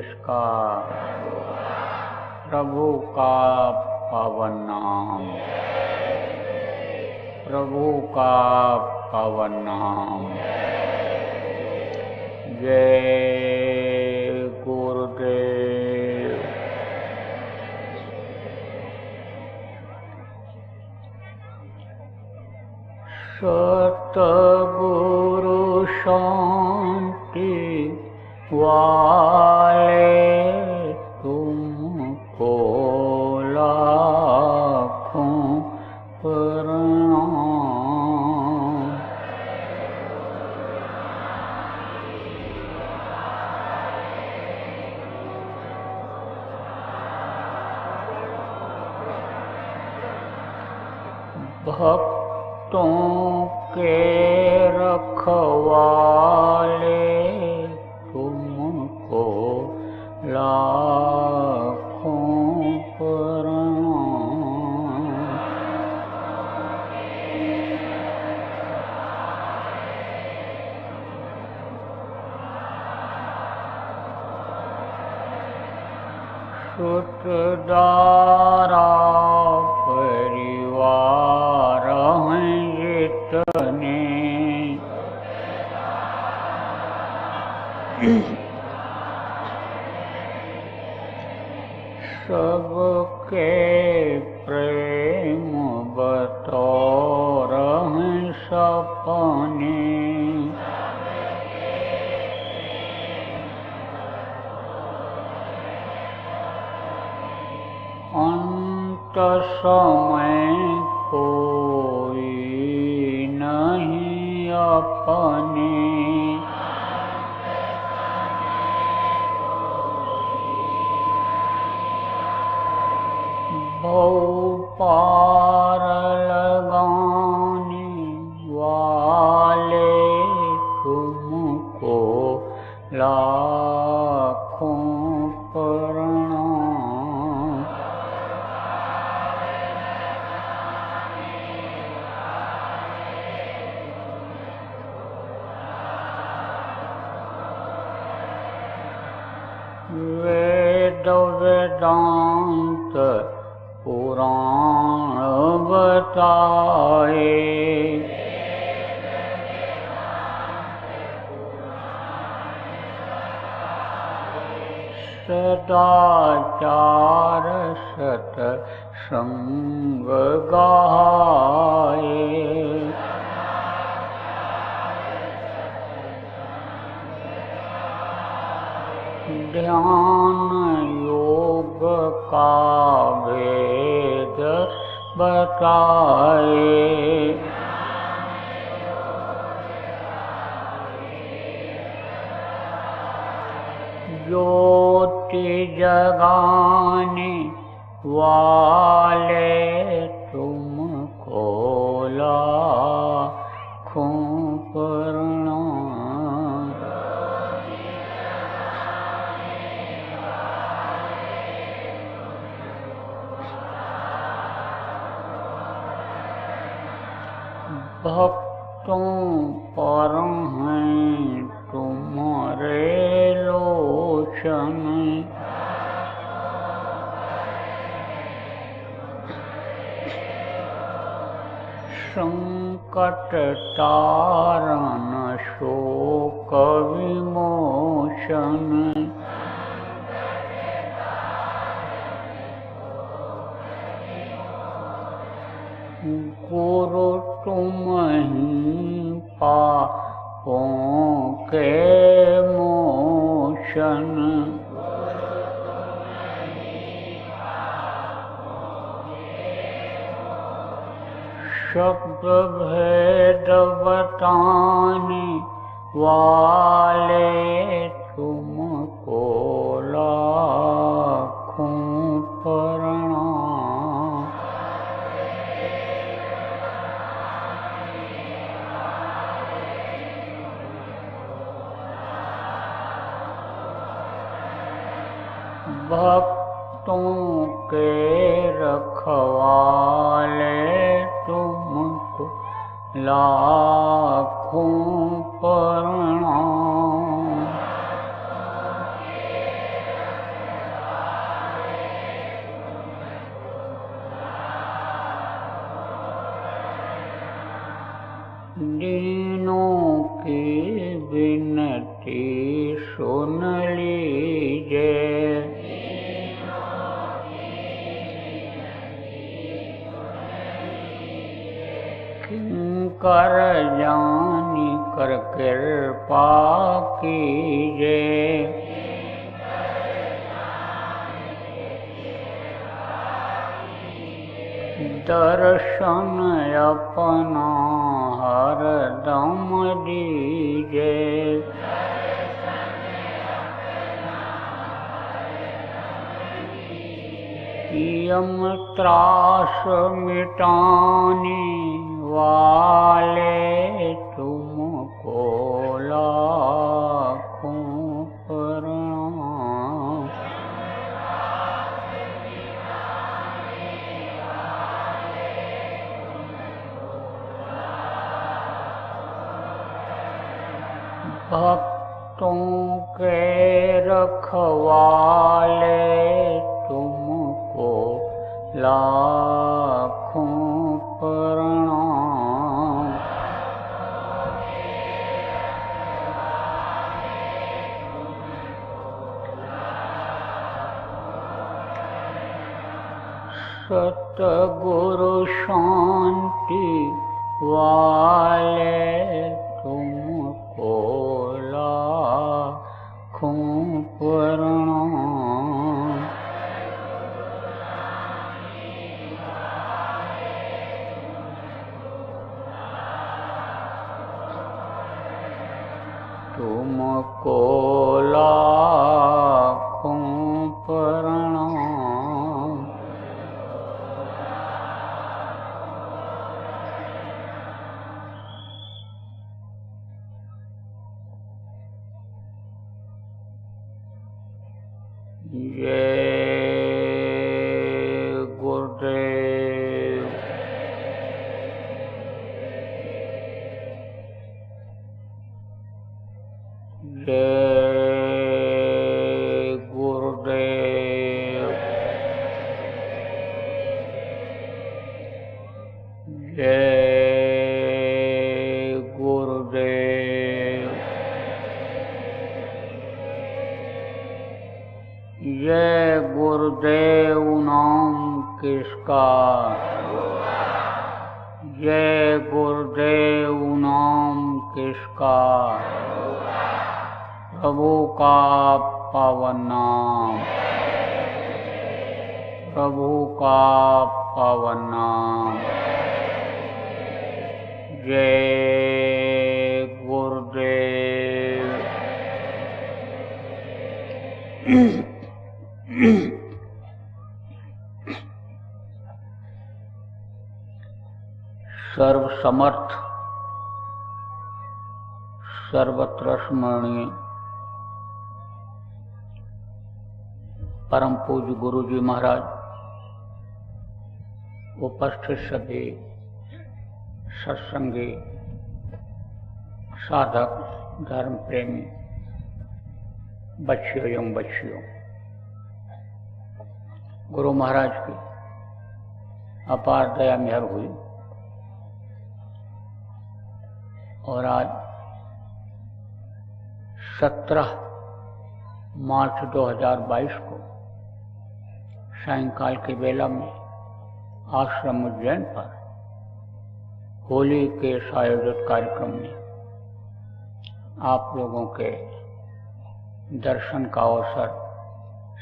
किसका? प्रभु का पावन नाम, प्रभु का पावन नाम। जय गुरुदेव। सतगुरु शांति वाले तुमको लाखों प्रणाम। भक्तों के रखवाले तुमको लाखों प्रणाम। सुतदारा परिवार हैं जितने, सबके प्रेम बतौर हैं सपने। अंत समय कोई नहीं अपने, भव पार लगाने वाले तुमको लाखों प्रणाम। वेद वेदांत पुराण बताए, सदाचार सत्संग गाए। ध्यान योग का भेद बताए, ज्योति जगाने वाले तुमको लाखों प्रणाम। भक्तों पर हैं तुम्हारे लोचन, संकट तारण शोक विमोचन। गुरु तुम ही पापों के मोचन, शब्द भेद बताने वाले तुमको लाखों प्रणाम। भक्तों के रखवाले तुमको लाखों प्रणाम। दीनों की विनती सुन लीजिए। किंकर जानी कर कृपा कीजिए। दर्शन अपना हरदम दीजिए। यम त्रास मिटाने वाले तुमको लाखों प्रणाम। भक्तों के रखवाले तुमको लाखों प्रणाम। सतगुरु शांति वाले तुमको लाखों प्रणाम। तुमको लाखों प्रणाम। जय गुरुदेव। जय गुरुदेव। जय गुरुदेव। जय गुरुदेव नाम किसका। जय गुरुदेव नाम किसका। प्रभु का पावन नाम। प्रभु का पावन नाम। जय गुरुदेव। सर्वसमर्थ सर्वत्र स्मरणीय परम पूज्य गुरु जी महाराज, उपस्थित सभी सत्संगी साधक धर्म प्रेमी बच्चियों एवं बच्चियों, गुरु महाराज की अपार दया मेहर हुई और आज 17 मार्च 2022 को सायंकाल की बेला में आश्रम उज्जैन पर होली के आयोजित कार्यक्रम में आप लोगों के दर्शन का अवसर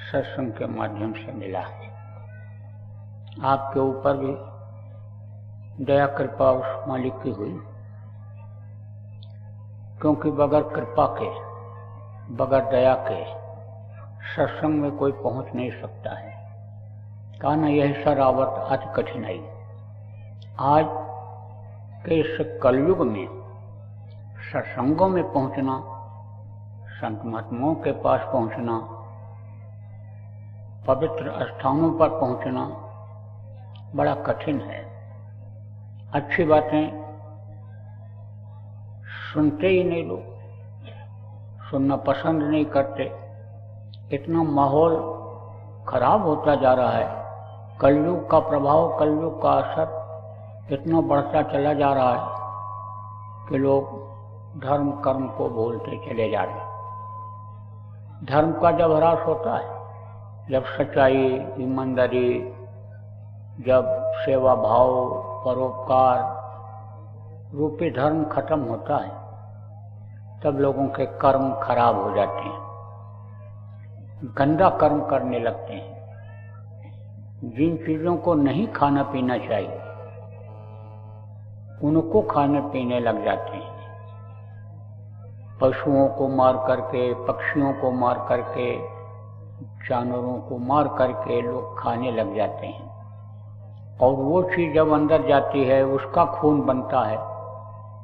सत्संग के माध्यम से मिला। आपके ऊपर भी दया कृपा उस मालिक की हुई, क्योंकि बगैर कृपा के बगैर दया के सत्संग में कोई पहुंच नहीं सकता है। कहा ना, यही शरावत अति कठिनाई। आज के इस कलयुग में सत्संगों में पहुंचना, संत महात्माओं के पास पहुंचना, पवित्र स्थानों पर पहुंचना बड़ा कठिन है। अच्छी बातें सुनते ही नहीं लोग, सुनना पसंद नहीं करते। इतना माहौल खराब होता जा रहा है। कलयुग का प्रभाव, कलयुग का असर इतना बढ़ता चला जा रहा है कि लोग धर्म कर्म को भूलते चले जा रहे हैं। धर्म का जब ह्रास होता है, जब सच्चाई, ईमानदारी, जब सेवा भाव, परोपकार रूपी धर्म खत्म होता है, तब लोगों के कर्म खराब हो जाते हैं, गंदा कर्म करने लगते हैं। जिन चीजों को नहीं खाना पीना चाहिए उनको खाने पीने लग जाते हैं। पशुओं को मार करके, पक्षियों को मार करके, जानवरों को मार करके लोग खाने लग जाते हैं, और वो चीज जब अंदर जाती है, उसका खून बनता है,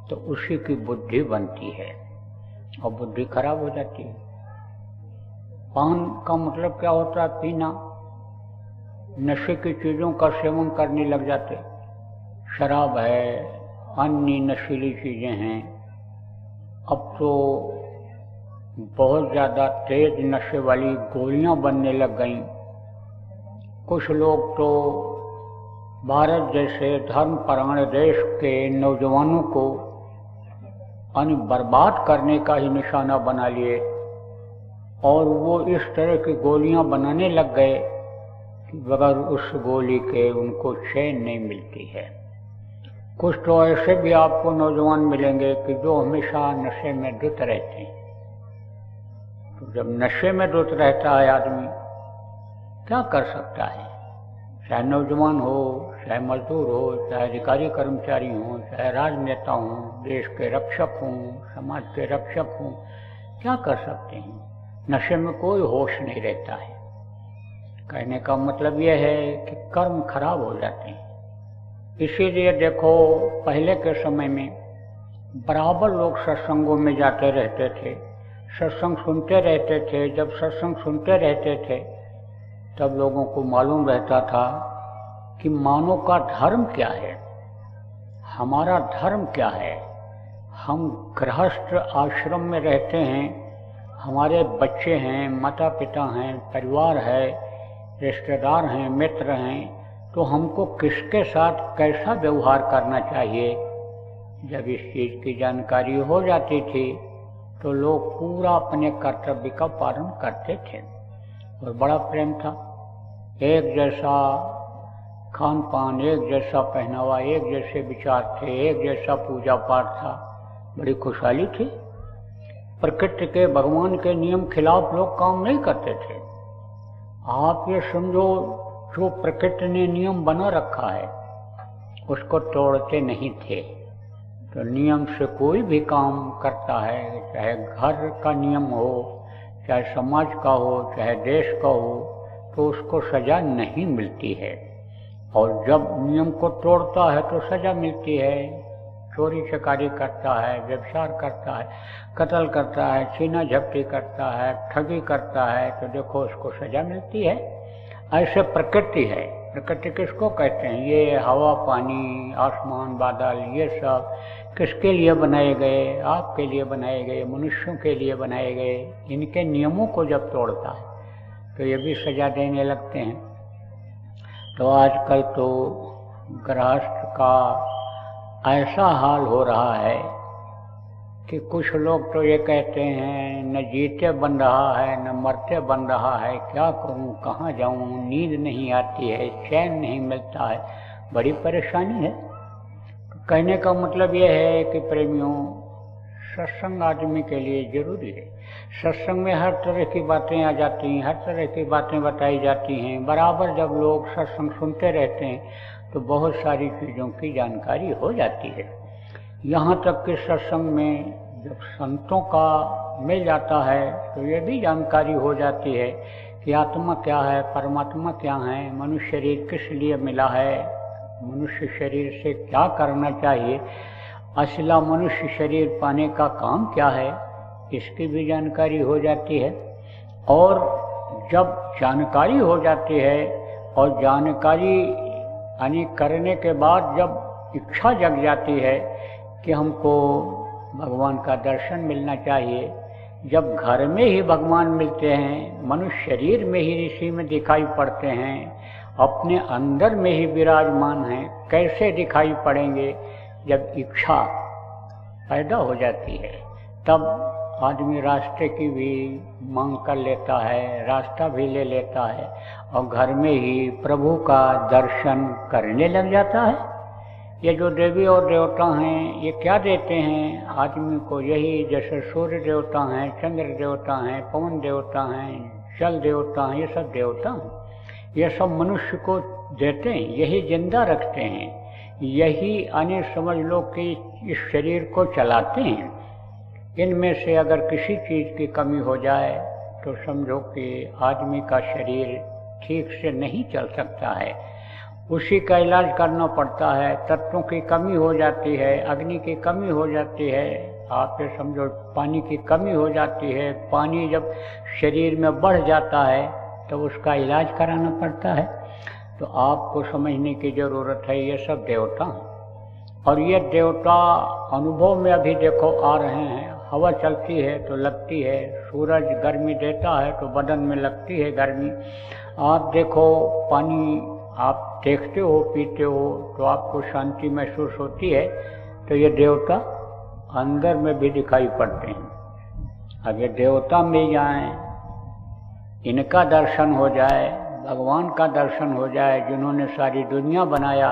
तो उसी की बुद्धि बनती है और बुद्धि खराब हो जाती है। पान का मतलब क्या होता है? पीना। नशे की चीजों का सेवन करने लग जाते, शराब है, अन्य नशीली चीजें हैं। अब तो बहुत ज्यादा तेज नशे वाली गोलियां बनने लग गईं। कुछ लोग तो भारत जैसे धर्मपरायण देश के नौजवानों को बर्बाद करने का ही निशाना बना लिए, और वो इस तरह की गोलियां बनाने लग गए कि बगैर उस गोली के उनको चैन नहीं मिलती है। कुछ तो ऐसे भी आपको नौजवान मिलेंगे कि जो हमेशा नशे में धुत रहते हैं। तो जब नशे में धुत रहता है आदमी, क्या कर सकता है? चाहे नौजवान हो, चाहे मजदूर हो, चाहे अधिकारी कर्मचारी हो, चाहे राजनेता हो, देश के रक्षक हों, समाज के रक्षक हों, क्या कर सकते हैं? नशे में कोई होश नहीं रहता है। कहने का मतलब यह है कि कर्म खराब हो जाते हैं। इसीलिए देखो, पहले के समय में बराबर लोग सत्संगों में जाते रहते थे, सत्संग सुनते रहते थे। जब सत्संग सुनते रहते थे तब लोगों को मालूम रहता था कि मानव का धर्म क्या है, हमारा धर्म क्या है। हम गृहस्थ आश्रम में रहते हैं, हमारे बच्चे हैं, माता पिता हैं, परिवार है, रिश्तेदार हैं, मित्र हैं, तो हमको किसके साथ कैसा व्यवहार करना चाहिए। जब इस चीज की जानकारी हो जाती थी तो लोग पूरा अपने कर्तव्य का पालन करते थे और बड़ा प्रेम था। एक जैसा खान पान, एक जैसा पहनावा, एक जैसे विचार थे, एक जैसा पूजा पाठ था, बड़ी खुशहाली थी। प्रकृति के, भगवान के नियम खिलाफ लोग काम नहीं करते थे। आप ये समझो, जो प्रकृति ने नियम बना रखा है उसको तोड़ते नहीं थे। तो नियम से कोई भी काम करता है, चाहे घर का नियम हो, चाहे समाज का हो, चाहे देश का हो, तो उसको सजा नहीं मिलती है। और जब नियम को तोड़ता है तो सजा मिलती है। चोरी चकारी करता है, व्यभिचार करता है, कत्ल करता है, छीना झपटी करता है, ठगी करता है, तो देखो उसको सजा मिलती है। ऐसे प्रकृति है। प्रकृति किसको कहते हैं? ये हवा, पानी, आसमान, बादल, ये सब किसके लिए बनाए गए? आपके लिए बनाए गए, मनुष्यों के लिए बनाए गए। इनके नियमों को जब तोड़ता है तो ये भी सजा देने लगते हैं। तो आजकल तो गृहस्थ का ऐसा हाल हो रहा है कि कुछ लोग तो ये कहते हैं, न जीते बन रहा है, न मरते बन रहा है, क्या करूं, कहाँ जाऊं, नींद नहीं आती है, चैन नहीं मिलता है, बड़ी परेशानी है। कहने का मतलब ये है कि प्रेमियों, सत्संग आदमी के लिए जरूरी है। सत्संग में हर तरह की बातें आ जाती हैं, हर तरह की बातें बताई जाती हैं। बराबर जब लोग सत्संग सुनते रहते हैं तो बहुत सारी चीज़ों की जानकारी हो जाती है। यहाँ तक कि सत्संग में जब संतों का मिल जाता है तो ये भी जानकारी हो जाती है कि आत्मा क्या है, परमात्मा क्या है, मनुष्य शरीर किस लिए मिला है, मनुष्य शरीर से क्या करना चाहिए, असला मनुष्य शरीर पाने का काम क्या है, इसकी भी जानकारी हो जाती है। और जब जानकारी हो जाती है और जानकारी यानी करने के बाद जब इच्छा जग जाती है कि हमको भगवान का दर्शन मिलना चाहिए, जब घर में ही भगवान मिलते हैं, मनुष्य शरीर में ही ऋषि में दिखाई पड़ते हैं, अपने अंदर में ही विराजमान हैं, कैसे दिखाई पड़ेंगे? जब इच्छा पैदा हो जाती है, तब आदमी रास्ते की भी मांग कर लेता है, रास्ता भी ले लेता है और घर में ही प्रभु का दर्शन करने लग जाता है। ये जो देवी और देवता हैं, ये क्या देते हैं आदमी को? यही जैसे सूर्य देवता हैं, चंद्र देवता हैं, पवन देवता हैं, जल देवता हैं, ये सब देवता हैं। ये सब मनुष्य को देते हैं, यही जिंदा रखते हैं, यही अन्य समझ लो कि इस शरीर को चलाते हैं। इनमें से अगर किसी चीज़ की कमी हो जाए तो समझो कि आदमी का शरीर ठीक से नहीं चल सकता है, उसी का इलाज करना पड़ता है। तत्वों की कमी हो जाती है, अग्नि की कमी हो जाती है, आप ये समझो पानी की कमी हो जाती है। पानी जब शरीर में बढ़ जाता है तो उसका इलाज कराना पड़ता है। तो आपको समझने की ज़रूरत है, ये सब देवता हैं। और ये देवता अनुभव में अभी देखो आ रहे हैं। हवा चलती है तो लगती है, सूरज गर्मी देता है तो बदन में लगती है गर्मी। आप देखो पानी आप देखते हो, पीते हो तो आपको शांति महसूस होती है। तो ये देवता अंदर में भी दिखाई पड़ते हैं। अब ये देवता मिल जाएं, इनका दर्शन हो जाए, भगवान का दर्शन हो जाए, जिन्होंने सारी दुनिया बनाया,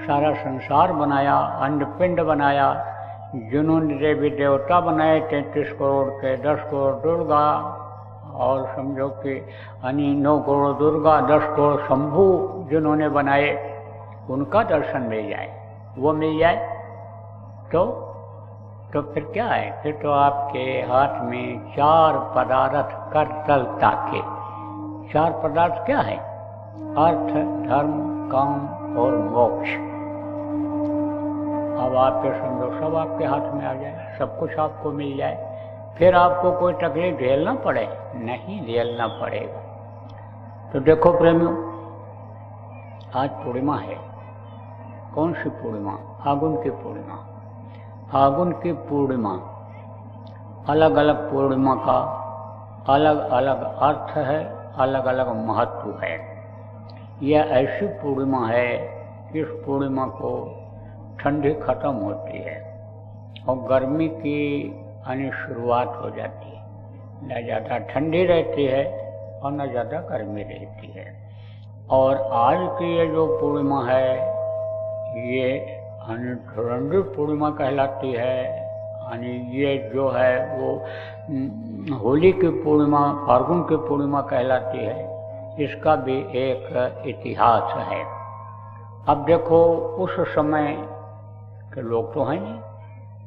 सारा संसार बनाया, अंडपिंड बनाया, जिन्होंने देवी देवता बनाए 33 करोड़ के, 10 करोड़ दुर्गा, और समझो कि 9 करोड़ दुर्गा, 10 करोड़ शंभू जिन्होंने बनाए, उनका दर्शन मिल जाए, वो मिल जाए तो फिर क्या है? फिर तो आपके हाथ में 4 पदार्थ कर तल ताके। 4 पदार्थ क्या है? अर्थ, धर्म, काम और मोक्ष। अब आप ये समझो सब आपके हाथ में आ जाए, सब कुछ आपको मिल जाए, फिर आपको कोई तकलीफ झेलना पड़े? नहीं झेलना पड़ेगा। तो देखो प्रेमियों, आज पूर्णिमा है। कौन सी पूर्णिमा? फागुन की पूर्णिमा। फागुन की पूर्णिमा, अलग अलग पूर्णिमा का अलग अलग अर्थ है, अलग अलग महत्व है। यह ऐसी पूर्णिमा है, इस पूर्णिमा को ठंडी खत्म होती है और गर्मी की शुरुआत हो जाती है। न ज़्यादा ठंडी रहती है और न ज़्यादा गर्मी रहती है। और आज की ये जो पूर्णिमा है, ये धुरंधर पूर्णिमा कहलाती है। यानी ये जो है वो होली की पूर्णिमा, फागुन की पूर्णिमा कहलाती है। इसका भी एक इतिहास है। अब देखो, उस समय के लोग तो हैं नहीं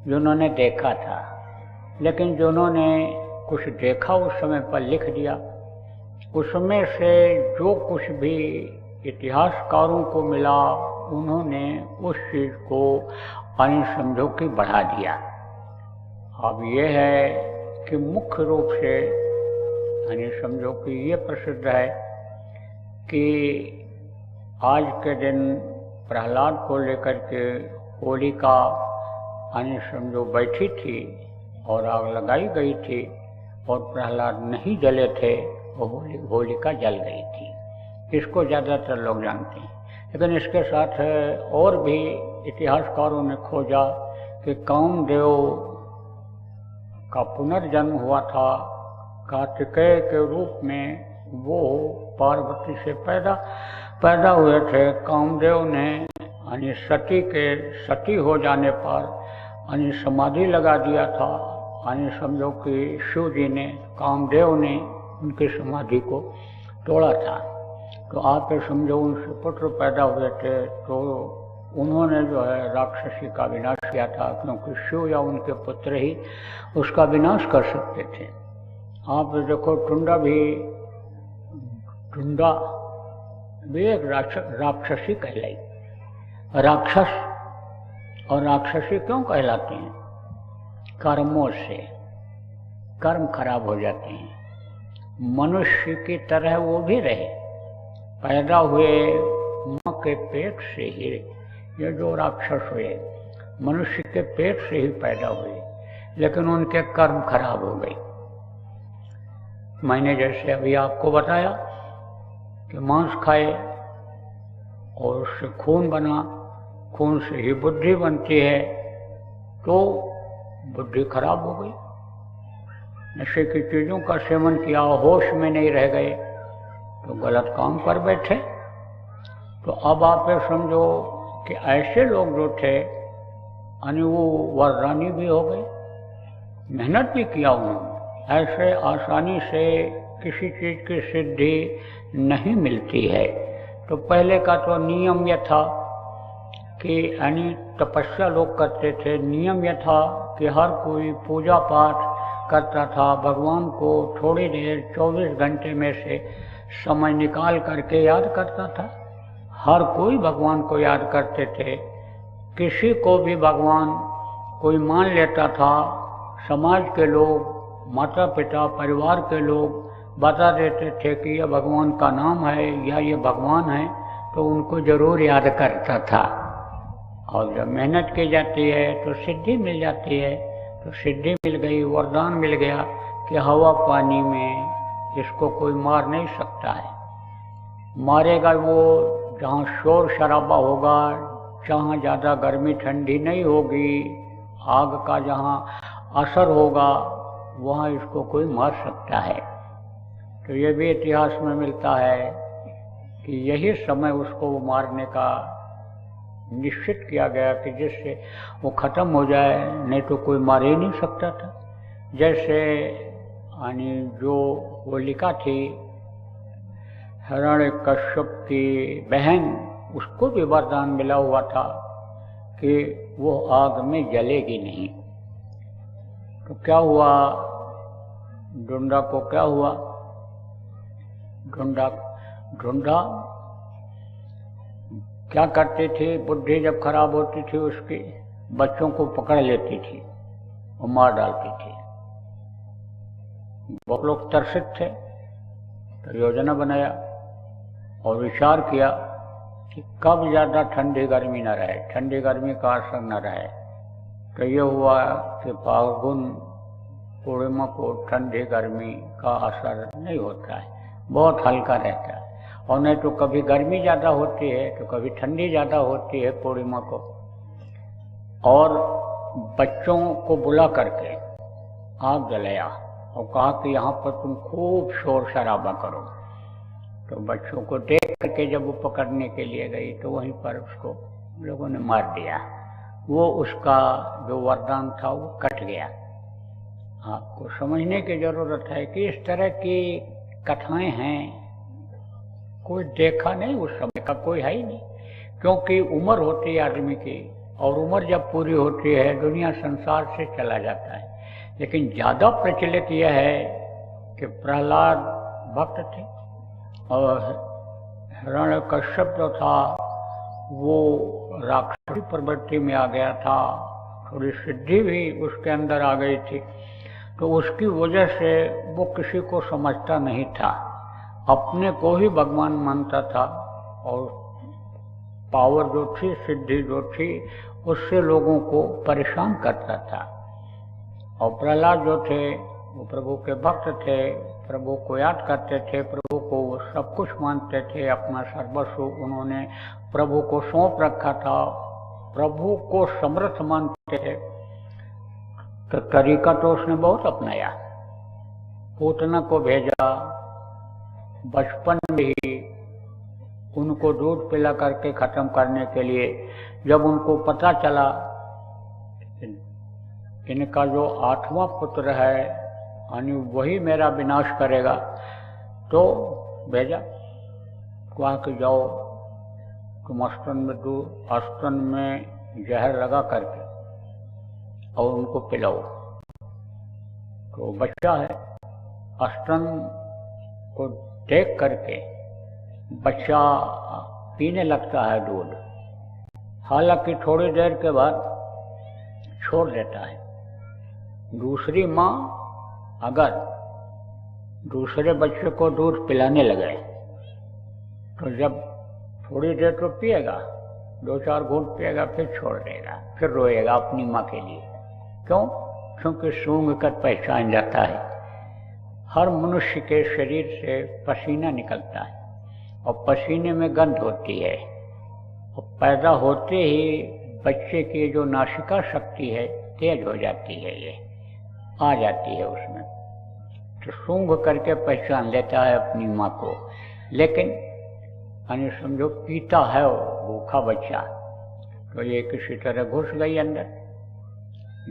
जिन्होंने देखा था, लेकिन जिन्होंने कुछ देखा उस समय पर लिख दिया। उसमें से जो कुछ भी इतिहासकारों को मिला, उन्होंने उस चीज़ को समझो कि बढ़ा दिया। अब ये है कि मुख्य रूप से समझो कि ये प्रसिद्ध है कि आज के दिन प्रहलाद को लेकर के होलिका समझो बैठी थी और आग लगाई गई थी और प्रहलाद नहीं जले थे, वो होलिका जल गई थी। इसको ज़्यादातर लोग जानते हैं। लेकिन इसके साथ और भी इतिहासकारों ने खोजा कि कामदेव का पुनर्जन्म हुआ था कार्तिकेय के रूप में। वो पार्वती से पैदा हुए थे। कामदेव ने सती हो जाने पर समाधि लगा दिया था। समझो कि शिव जी ने, कामदेव ने उनकी समाधि को तोड़ा था। तो आप ये समझो उनसे पुत्र पैदा हुए थे, तो उन्होंने जो है राक्षसी का विनाश किया था, क्योंकि शिव या उनके पुत्र ही उसका विनाश कर सकते थे। आप देखो, टुंडा भी एक राक्षसी कहलाई। राक्षस और राक्षसी क्यों कहलाते हैं? कर्मों से कर्म खराब हो जाते हैं। मनुष्य की तरह वो भी रहे, पैदा हुए माँ के पेट से ही। ये जो राक्षस हुए मनुष्य के पेट से ही पैदा हुए, लेकिन उनके कर्म खराब हो गए। मैंने जैसे अभी आपको बताया कि मांस खाए और उससे खून बना, खून से ही बुद्धि बनती है, तो बुद्धि खराब हो गई, नशे की चीज़ों का सेवन किया, होश में नहीं रह गए तो गलत काम कर बैठे। तो अब आप ये समझो कि ऐसे लोग जो थे यानी वो वरदानी भी हो गए, मेहनत भी किया उन्होंने। ऐसे आसानी से किसी चीज़ की सिद्धि नहीं मिलती है। तो पहले का तो नियम यह था कि यानी तपस्या लोग करते थे, नियम यह था कि हर कोई पूजा पाठ करता था, भगवान को थोड़ी देर 24 घंटे में से समय निकाल करके याद करता था। हर कोई भगवान को याद करते थे। किसी को भी भगवान कोई मान लेता था, समाज के लोग, माता पिता, परिवार के लोग बता देते थे कि यह भगवान का नाम है या ये भगवान है, तो उनको जरूर याद करता था। और जब मेहनत की जाती है तो सिद्धि मिल जाती है। तो सिद्धि मिल गई, वरदान मिल गया कि हवा पानी में इसको कोई मार नहीं सकता है। मारेगा वो जहाँ शोर शराबा होगा, जहाँ ज़्यादा गर्मी ठंडी नहीं होगी, आग का जहाँ असर होगा, वहाँ इसको कोई मार सकता है। तो ये भी इतिहास में मिलता है कि यही समय उसको मारने का निश्चित किया गया कि जिससे वो ख़त्म हो जाए, नहीं तो कोई मार ही नहीं सकता था। जैसे यानी जो होलिका थी, हिरण्यकश्यप की बहन, उसको भी वरदान मिला हुआ था कि वो आग में जलेगी नहीं। तो क्या हुआ, ढूंढा को क्या हुआ, ढूंढा क्या करती थी, बुद्धि जब खराब होती थी उसकी, बच्चों को पकड़ लेती थी और मार डालती थी। बहुत लोग तरसित थे, तो योजना बनाया और विचार किया कि कब ज़्यादा ठंडी गर्मी न रहे, ठंडी गर्मी का असर न रहे। तो ये हुआ कि फाल्गुन पूर्णिमा को ठंडी गर्मी का असर नहीं होता है, बहुत हल्का रहता है। और नहीं तो कभी गर्मी ज़्यादा होती है तो कभी ठंडी ज़्यादा होती है पूर्णिमा को। और बच्चों को बुला करके आग जलाया और कहा कि यहाँ पर तुम खूब शोर शराबा करो। तो बच्चों को देख करके जब वो पकड़ने के लिए गई तो वहीं पर उसको लोगों ने मार दिया। वो उसका जो वरदान था वो कट गया। आपको समझने की ज़रूरत है कि इस तरह की कथाएं हैं, कोई देखा नहीं, उस समय का कोई है ही नहीं, क्योंकि उम्र होती है आदमी की, और उम्र जब पूरी होती है दुनिया संसार से चला जाता है। लेकिन ज़्यादा प्रचलित यह है कि प्रहलाद भक्त थे और हिरण्यकश्यप जो था वो राक्षसी प्रवृत्ति में आ गया था, थोड़ी सिद्धि भी उसके अंदर आ गई थी। तो उसकी वजह से वो किसी को समझता नहीं था, अपने को ही भगवान मानता था और पावर जो थी, सिद्धि जो थी, उससे लोगों को परेशान करता था। और प्रहलाद जो थे वो प्रभु के भक्त थे, प्रभु को याद करते थे, प्रभु को वो सब कुछ मानते थे, अपना सर्वस्व उन्होंने प्रभु को सौंप रखा था, प्रभु को समर्थ मानते थे। तो तरीका तो उसने बहुत अपनाया, पूतना को भेजा, बचपन में ही उनको दूध पिला करके ख़त्म करने के लिए। जब उनको पता चला इनका जो 8वां पुत्र है यानी वही मेरा विनाश करेगा, तो भेजा, वहाँ के जाओ तुम अस्त्र में जहर लगा करके और उनको पिलाओ। तो बच्चा है, अस्त्र को देख करके बच्चा पीने लगता है दूध, हालांकि थोड़ी देर के बाद छोड़ देता है। दूसरी माँ अगर दूसरे बच्चे को दूध पिलाने लगे तो जब थोड़ी देर तो पिएगा, 2-4 घूंट पिएगा, फिर छोड़ देगा, फिर रोएगा अपनी माँ के लिए। क्यों? क्योंकि सूंघ कर पहचान जाता है। हर मनुष्य के शरीर से पसीना निकलता है और पसीने में गंध होती है, और पैदा होते ही बच्चे की जो नासिका शक्ति है तेज हो जाती है, ये आ जाती है उसमें, तो सूंघ करके पहचान लेता है अपनी माँ को। लेकिन यानी समझो पीता है वो भूखा बच्चा, तो ये किसी तरह घुस गई अंदर,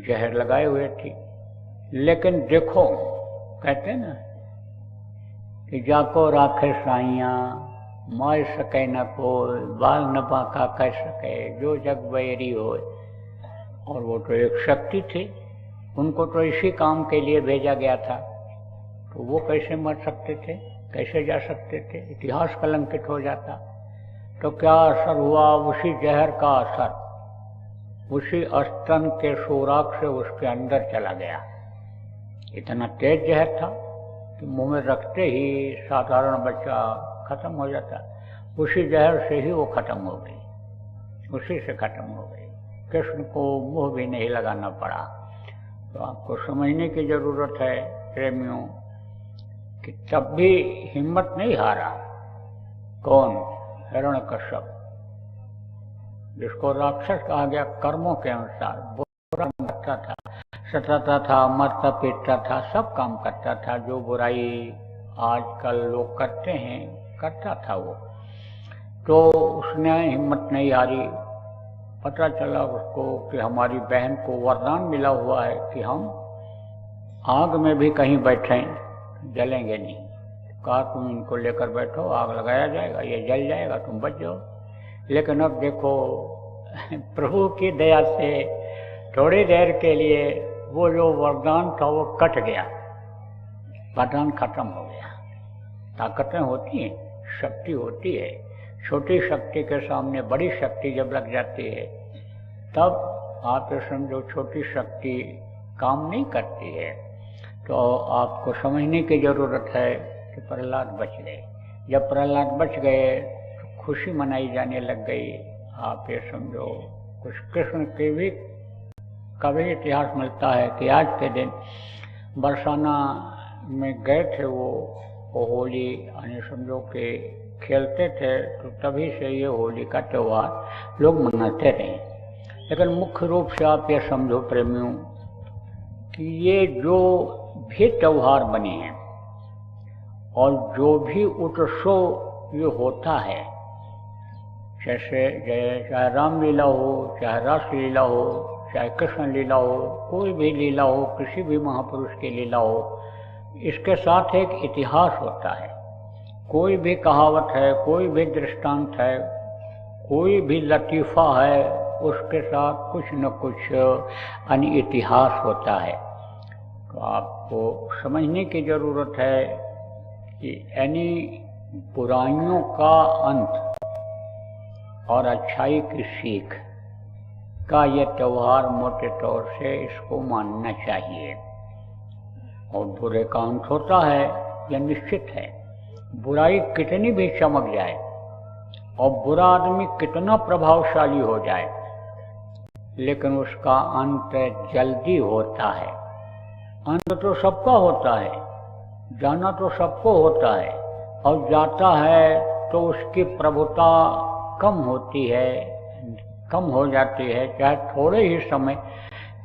जहर लगाए हुए थी। लेकिन देखो कहते ना कि जाको राखे साइयाँ मार सके न कोई, बाल न बांका कह सके जो जग बैरी हो। और वो तो एक शक्ति थी, उनको तो इसी काम के लिए भेजा गया था, तो वो कैसे मर सकते थे, कैसे जा सकते थे, इतिहास कलंकित हो जाता। तो क्या असर हुआ, उसी जहर का असर उसी स्तन के सुराख से उसके अंदर चला गया। इतना तेज जहर था कि मुंह में रखते ही साधारण बच्चा खत्म हो जाता। उसी जहर से ही वो खत्म हो गई, उसी से खत्म हो गई। कृष्ण को मुंह भी नहीं लगाना पड़ा। तो आपको समझने की जरूरत है प्रेमियों कि तब भी हिम्मत नहीं हारा। कौन? हिरण्यकश्यप, जिसको राक्षस कहा गया कर्मों के अनुसार। बुरा करता था, सताता था, मरता पीटता था, सब काम करता था जो बुराई आजकल लोग करते हैं, करता था वो। तो उसने हिम्मत नहीं हारी। पता चला उसको कि हमारी बहन को वरदान मिला हुआ है कि हम आग में भी कहीं बैठें जलेंगे नहीं। कहा तुम इनको लेकर बैठो, आग लगाया जाएगा, ये जल जाएगा, तुम बच जाओ। लेकिन अब देखो प्रभु की दया से थोड़ी देर के लिए वो जो वरदान था वो कट गया, वरदान खत्म हो गया। ताकतें होती हैं, शक्ति होती है, छोटी शक्ति के सामने बड़ी शक्ति जब लग जाती है तब आप ये समझो छोटी शक्ति काम नहीं करती है। तो आपको समझने की जरूरत है कि प्रहलाद बच गए। जब प्रहलाद बच गए तो खुशी मनाई जाने लग गई। आप ये समझो कुछ कृष्ण के भी कभी इतिहास मिलता है कि आज के दिन बरसाना में गए थे वो होली यानी समझो कि खेलते थे, तो तभी से ये होली का त्यौहार लोग मनाते रहे। लेकिन मुख्य रूप से आप ये समझो प्रेमियों कि ये जो भी त्यौहार बने हैं और जो भी उत्सव ये होता है, जैसे चाहे रामलीला हो, चाहे रासलीला हो, चाहे कृष्ण लीला हो, कोई भी लीला हो, किसी भी महापुरुष की लीला हो, इसके साथ एक इतिहास होता है। कोई भी कहावत है, कोई भी दृष्टांत है, कोई भी लतीफ़ा है, उसके साथ कुछ न कुछ अन्य इतिहास होता है। तो आपको समझने की ज़रूरत है कि यानी बुराइयों का अंत और अच्छाई की सीख का ये त्यौहार मोटे तौर से इसको मानना चाहिए। और बुरे का अंत होता है, यह निश्चित है। बुराई कितनी भी चमक जाए और बुरा आदमी कितना प्रभावशाली हो जाए, लेकिन उसका अंत जल्दी होता है। अंत तो सबका होता है, जाना तो सबको होता है, और जाता है तो उसकी प्रभुता कम होती है, कम हो जाती है, चाहे थोड़े ही समय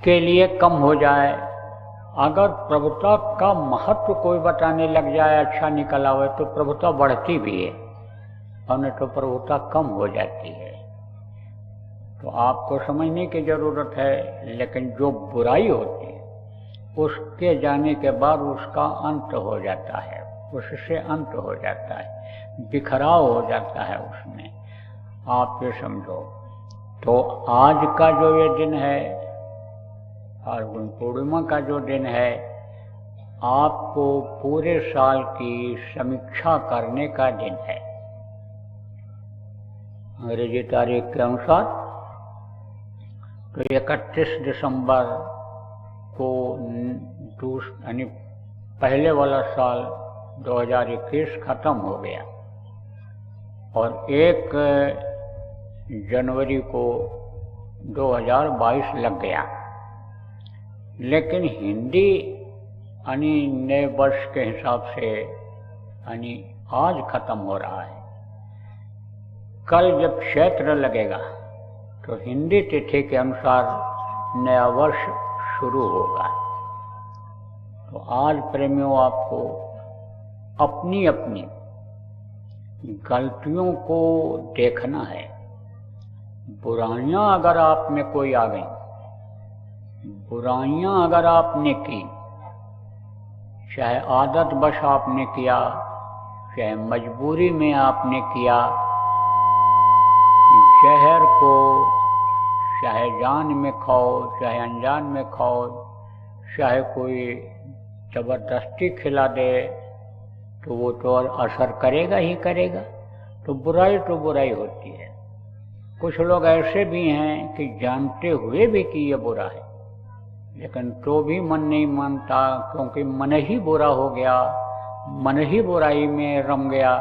के लिए कम हो जाए। अगर प्रभुता का महत्व कोई बताने लग जाए, अच्छा निकल आवे, तो प्रभुता बढ़ती भी है और नहीं तो प्रभुता कम हो जाती है। तो आपको समझने की जरूरत है। लेकिन जो बुराई होती है उसके जाने के बाद उसका अंत हो जाता है, उससे अंत हो जाता है, बिखराव हो जाता है उसमें। आप ये समझो। तो आज का जो ये दिन है, फाल्गुन पूर्णिमा का जो दिन है, आपको पूरे साल की समीक्षा करने का दिन है। अंग्रेजी तारीख के अनुसार तो 31 दिसंबर को यानी पहले वाला साल 2021 खत्म हो गया और 1 जनवरी को 2022 लग गया। लेकिन हिंदी यानी नए वर्ष के हिसाब से यानी आज खत्म हो रहा है। कल जब चैत्र लगेगा तो हिंदी तिथि के अनुसार नया वर्ष शुरू होगा। तो आज प्रेमियों आपको अपनी अपनी गलतियों को देखना है। बुराइयां अगर आप में कोई आ गई, बुराइयां अगर आपने की, चाहे आदत बश आपने किया, चाहे मजबूरी में आपने किया, जहर को चाहे जान में खाओ चाहे अनजान में खाओ, चाहे कोई जबरदस्ती खिला दे, तो वो तो असर करेगा ही करेगा। तो बुराई होती है। कुछ लोग ऐसे भी हैं कि जानते हुए भी कि ये बुरा है, लेकिन तो भी मन नहीं मानता, क्योंकि मन ही बुरा हो गया, मन ही बुराई में रम गया।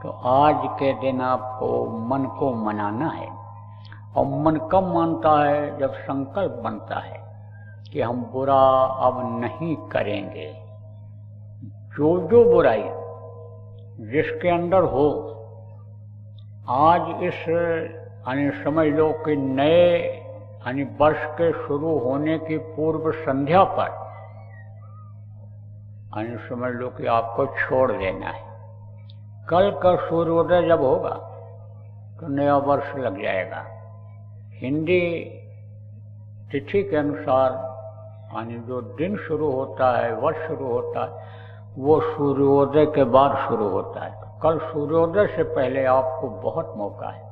तो आज के दिन आपको मन को मनाना है। और मन कब मानता है? जब संकल्प बनता है कि हम बुरा अब नहीं करेंगे। जो जो बुराई जिसके अंदर हो, आज इस समझ लो कि नए वर्ष के शुरू होने की पूर्व संध्या पर समझ लो कि आपको छोड़ देना है। कल का सूर्योदय जब होगा तो नया वर्ष लग जाएगा। हिंदी तिथि के अनुसार जो दिन शुरू होता है, वर्ष शुरू होता है, वो सूर्योदय के बाद शुरू होता है। कल सूर्योदय से पहले आपको बहुत मौका है।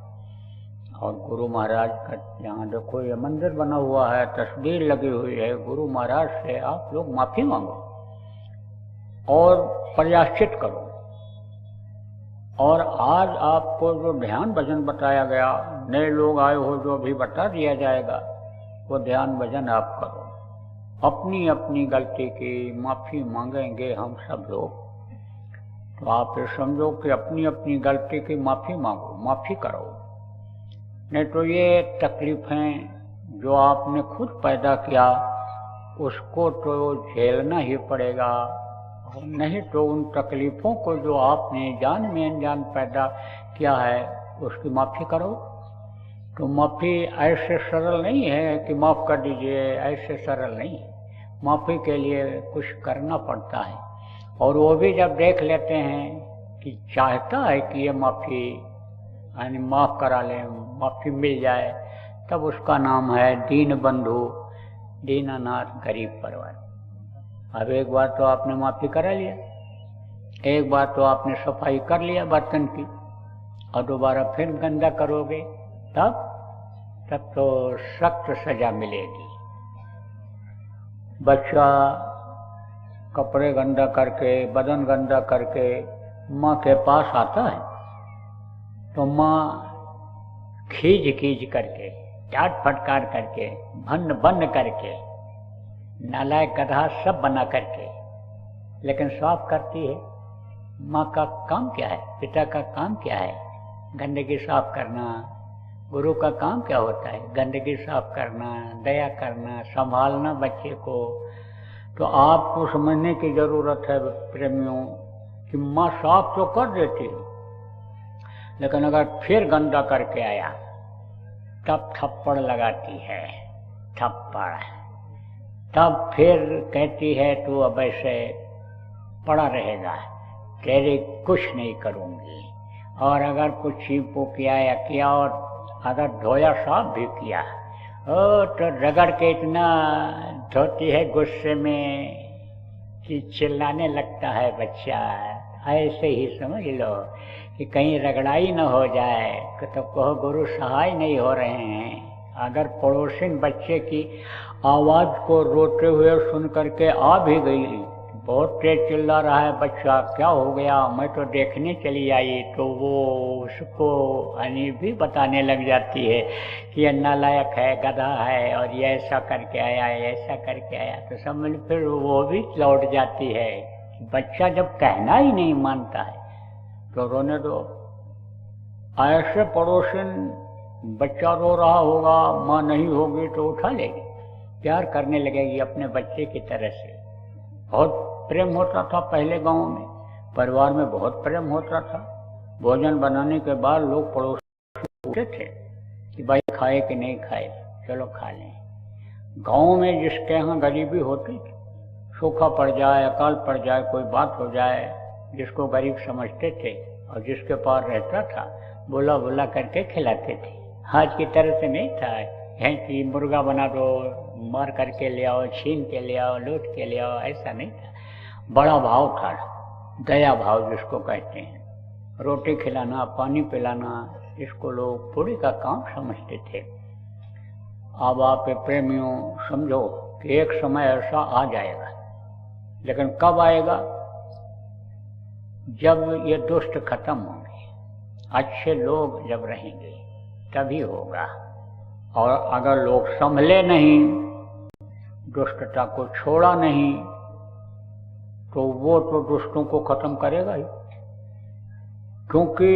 और गुरु महाराज का यहाँ देखो ये मंदिर बना हुआ है, तस्वीर लगी हुई है। गुरु महाराज से आप लोग माफी मांगो और प्रायश्चित करो। और आज आपको जो ध्यान भजन बताया गया, नए लोग आए हो जो भी बता दिया जाएगा, वो ध्यान भजन आप करो। अपनी अपनी गलती की माफी मांगेंगे हम सब लोग। तो आप ये समझो कि अपनी अपनी गलती की माफी मांगो, माफी करो। नहीं तो ये तकलीफें जो आपने खुद पैदा किया उसको तो झेलना ही पड़ेगा। नहीं तो उन तकलीफों को जो आपने जान में अनजान पैदा किया है उसकी माफ़ी करो। तो माफ़ी ऐसे सरल नहीं है कि माफ़ कर दीजिए, ऐसे सरल नहीं है। माफ़ी के लिए कुछ करना पड़ता है। और वो भी जब देख लेते हैं कि चाहता है कि ये माफ़ी यानी माफ़ करा लें, माफ़ी मिल जाए, तब उसका नाम है दीन बंधु दीनानाथ गरीब परवर। अब एक बार तो आपने माफ़ी करा लिया, एक बार तो आपने सफाई कर लिया बर्तन की, और दोबारा फिर गंदा करोगे तब तो सख्त सजा मिलेगी। बच्चा कपड़े गंदा करके, बदन गंदा करके माँ के पास आता है तो माँ खींच खींच करके, डांट फटकार करके, भन्न करके, नालायक गधा सब बना करके, लेकिन साफ करती है। माँ का काम क्या है? पिता का काम क्या है? गंदगी साफ करना। गुरु का काम क्या होता है? गंदगी साफ करना, दया करना, संभालना बच्चे को। तो आपको समझने की जरूरत है प्रेमियों कि माँ साफ तो कर देती है, लेकिन अगर फिर गंदा करके आया तब थप्पड़ लगाती है, थप्पड़। तब फिर कहती है तू अब ऐसे पड़ा रहेगा, तेरे कुछ नहीं करूँगी। और अगर कुछ चीपो किया या किया और अगर धोया साफ भी किया तो रगड़ के इतना धोती है गुस्से में कि चिल्लाने लगता है बच्चा। ऐसे ही समझ लो कि कहीं रगड़ाई न हो जाए तो कहो गुरु सहाय नहीं हो रहे हैं। अगर पड़ोसिन बच्चे की आवाज़ को रोते हुए सुन करके आ भी गई, बहुत तेज चिल्ला रहा है बच्चा, क्या हो गया, मैं तो देखने चली आई, तो वो उसको अनी भी बताने लग जाती है कि ये नालायक है, गधा है, और ये ऐसा करके आया, ऐसा करके आया। तो समझ फिर वो भी लौट जाती है। बच्चा जब कहना ही नहीं मानता है तो रोने दो। ऐसे पड़ोसिन बच्चा रो रहा होगा, माँ नहीं होगी तो उठा लेगी, प्यार करने लगेगी अपने बच्चे की तरह से। बहुत प्रेम होता था पहले गांव में, परिवार में बहुत प्रेम होता था। भोजन बनाने के बाद लोग पड़ोस पूछते थे कि भाई खाए कि नहीं खाए, चलो खा लें। गाँव में जिसके यहाँ गरीबी होती थी, सूखा पड़ जाए, अकाल पड़ जाए, कोई बात हो जाए, जिसको गरीब समझते थे और जिसके पास रहता था बोला बोला करके खिलाते थे। आज की तरह से नहीं था है कि मुर्गा बना दो, मार करके ले आओ, छीन के ले आओ, लूट के ले आओ, ऐसा नहीं था। बड़ा भाव था, दया भाव जिसको कहते हैं। रोटी खिलाना, पानी पिलाना, इसको लोग पुण्य का काम समझते थे। अब आप प्रेमियों समझो कि एक समय ऐसा आ जाएगा, लेकिन कब आएगा? जब ये दुष्ट खत्म होंगे, अच्छे लोग जब रहेंगे तभी होगा। और अगर लोग संभले नहीं, दुष्टता को छोड़ा नहीं, तो वो तो दुष्टों को खत्म करेगा ही। क्योंकि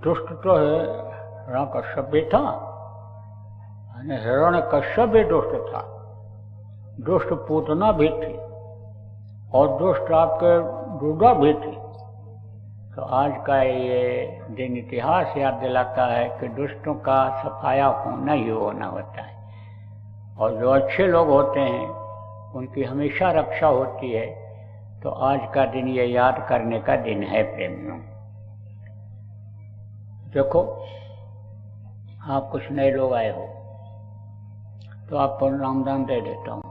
दुष्ट तो है हिरण्यकश्यप भी था, हिरण्यकश्यप भी दुष्ट था, दुष्ट पूतना भी थी और दुष्ट आपके दुर्गा भी थी। तो आज का ये दिन इतिहास याद दिलाता है कि दुष्टों का सफाया होना ही होना होता है, और जो अच्छे लोग होते हैं उनकी हमेशा रक्षा होती है। तो आज का दिन ये याद करने का दिन है प्रेमियों। देखो, आप कुछ नए लोग आए हो तो आपको नामदान दे देता हूँ,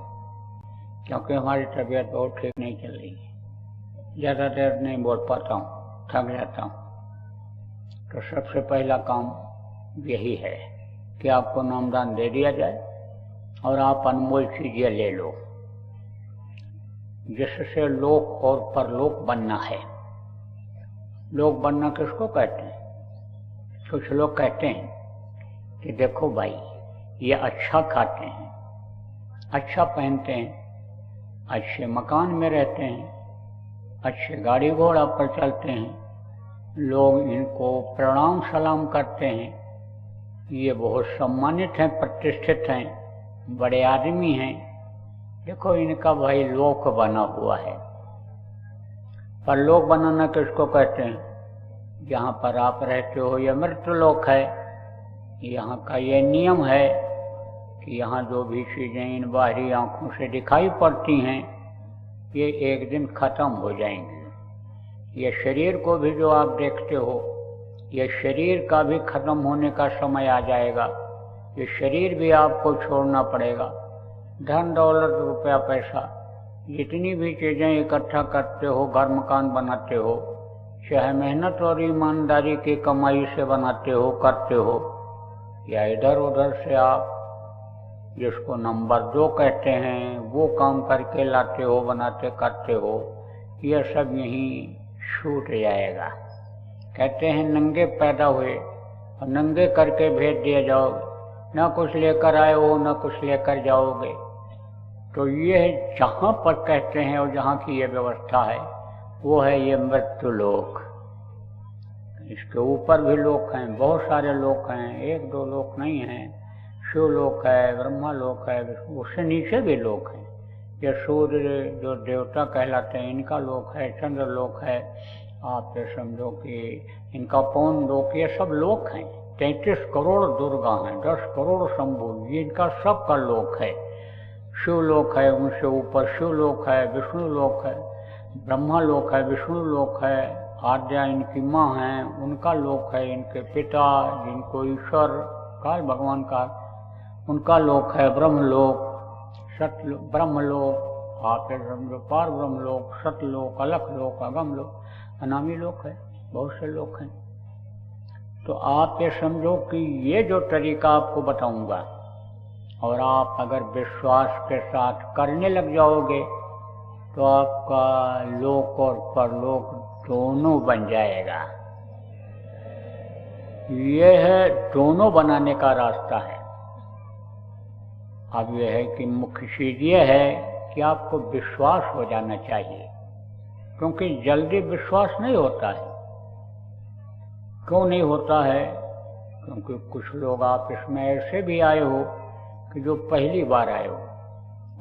क्योंकि हमारी तबीयत बहुत ठीक नहीं चल रही है, ज़्यादा देर नहीं बोल पाता हूँ, थक जाता हूँ। तो सबसे पहला काम यही है कि आपको नामदान दे दिया जाए और आप अनमोल चीजें ले लो, जिससे लोक और परलोक बनना है। लोक बनना किसको कहते हैं? कुछ लोग कहते हैं कि देखो भाई, ये अच्छा खाते हैं, अच्छा पहनते हैं, अच्छे मकान में रहते हैं, अच्छे गाड़ी घोड़ा पर चलते हैं, लोग इनको प्रणाम सलाम करते हैं, ये बहुत सम्मानित हैं, प्रतिष्ठित हैं, बड़े आदमी हैं। देखो, इनका भाई लोक बना हुआ है। पर लोक बनाना किसको कहते हैं? जहाँ पर आप रहते हो ये मृत्युलोक है। यहाँ का ये नियम है कि यहाँ जो भी चीज़ें इन बाहरी आँखों से दिखाई पड़ती हैं, ये एक दिन खत्म हो जाएंगी। ये शरीर को भी जो आप देखते हो, ये शरीर का भी खत्म होने का समय आ जाएगा। ये शरीर भी आपको छोड़ना पड़ेगा। धन दौलत रुपया पैसा, जितनी भी चीज़ें इकट्ठा करते हो, घर मकान बनाते हो, चाहे मेहनत और ईमानदारी की कमाई से बनाते हो, करते हो, या इधर उधर से आप जिसको नंबर 2 कहते हैं वो काम करके लाते हो, बनाते करते हो, यह सब यहीं छूट जाएगा। कहते हैं नंगे पैदा हुए और नंगे करके भेज दिए जाओगे, ना कुछ लेकर आए हो ना कुछ लेकर जाओगे। तो ये जहाँ पर कहते हैं और जहाँ की ये व्यवस्था है वो है ये मृत्यु लोक। इसके ऊपर भी लोक हैं, बहुत सारे लोक हैं, एक दो लोक नहीं हैं। शिवलोक है, ब्रह्मा लोक है, उससे नीचे भी लोक हैं। ये सूर्य जो देवता कहलाते हैं इनका लोक है, चंद्र लोक है, आप ये समझो कि इनका पौन लोक, ये सब लोक हैं। 33 करोड़ दुर्गा हैं, 10 करोड़ शंभु, ये इनका सब का लोक है। शिवलोक है, उनसे ऊपर शिवलोक है, विष्णु लोक है, ब्रह्मा लोक है, विष्णु लोक है, आद्या इनकी माँ हैं, उनका लोक है, इनके पिता जिनको ईश्वर काल भगवान का, उनका लोक है ब्रह्मलोक, सतलोक, ब्रह्मलोक, आप समझो पार ब्रह्मलोक, सतलोक, अलख लोक, अगम लोक, अनामी लोक है, बहुत से लोक हैं। तो आप ये समझो कि ये जो तरीका आपको बताऊंगा और आप अगर विश्वास के साथ करने लग जाओगे तो आपका लोक और परलोक दोनों बन जाएगा। ये है दोनों बनाने का रास्ता है। अब यह है कि मुख्य चीज ये है कि आपको विश्वास हो जाना चाहिए, क्योंकि जल्दी विश्वास नहीं होता है। क्यों नहीं होता है? क्योंकि कुछ लोग आप इसमें ऐसे भी आए हो कि जो पहली बार आए हो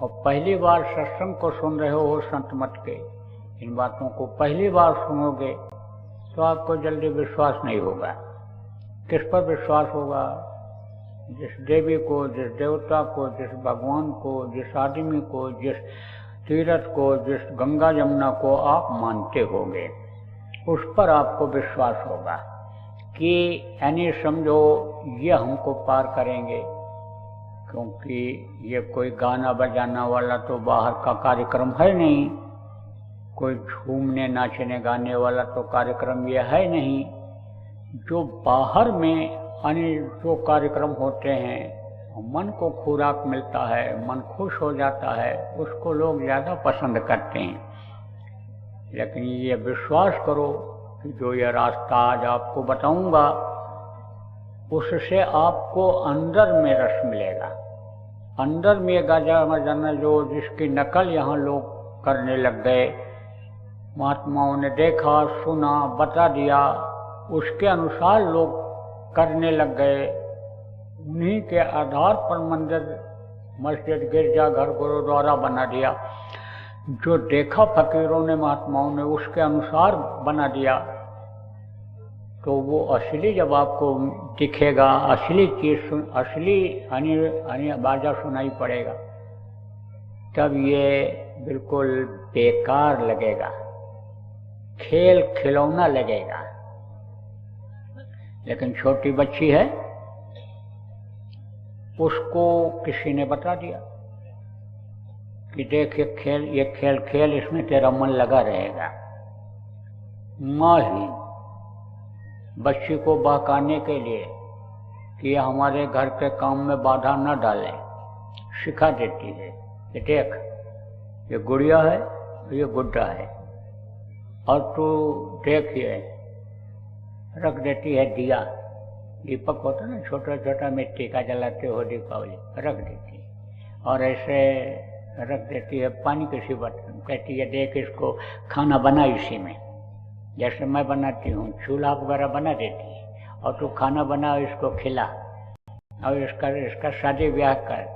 और पहली बार सत्संग को सुन रहे हो संत मत के, इन बातों को पहली बार सुनोगे तो आपको जल्दी विश्वास नहीं होगा। किस पर विश्वास होगा? जिस देवी को, जिस देवता को, जिस भगवान को, जिस आदमी को, जिस तीर्थ को, जिस गंगा जमुना को आप मानते होंगे, उस पर आपको विश्वास होगा कि यानी समझो ये हमको पार करेंगे, क्योंकि ये कोई गाना बजाना वाला तो बाहर का कार्यक्रम है नहीं, कोई झूमने नाचने गाने वाला तो कार्यक्रम ये है नहीं। जो बाहर में यानी जो कार्यक्रम होते हैं, मन को खुराक मिलता है, मन खुश हो जाता है, उसको लोग ज़्यादा पसंद करते हैं। लेकिन ये विश्वास करो कि जो ये रास्ता आज आपको बताऊंगा, उससे आपको अंदर में रस मिलेगा। अंदर में गाजा मजाना जो जिसकी नकल यहाँ लोग करने लग गए, महात्माओं ने देखा, सुना, बता दिया, उसके अनुसार लोग करने लग गए। उन्हीं के आधार पर मंदिर, मस्जिद, गिरजाघर, गुरुद्वारा बना दिया। जो देखा फकीरों ने, महात्माओं ने, उसके अनुसार बना दिया। तो वो असली जब आपको दिखेगा, असली चीज, असली यानी बाजा सुनाई पड़ेगा, तब ये बिल्कुल बेकार लगेगा, खेल खिलौना लगेगा। लेकिन छोटी बच्ची है, उसको किसी ने बता दिया कि देख ये खेल खेल, इसमें तेरा मन लगा रहेगा। माँ ही बच्ची को बहकाने के लिए कि ये हमारे घर के काम में बाधा न डाले, सिखा देती है कि देख ये गुड़िया है, ये गुड्डा है, और तू देखिए, रख देती है दिया, दीपक होता ना छोटा छोटा मिट्टी का, जलाते हो दीपावली, रख देती है। और ऐसे रख देती है पानी किसी बर्तन, कहती है देख इसको खाना बना इसी में, जैसे मैं बनाती हूँ, चूल्हा वगैरह बना देती है, और तू खाना बना, इसको खिला, और इसका शादी ब्याह कर।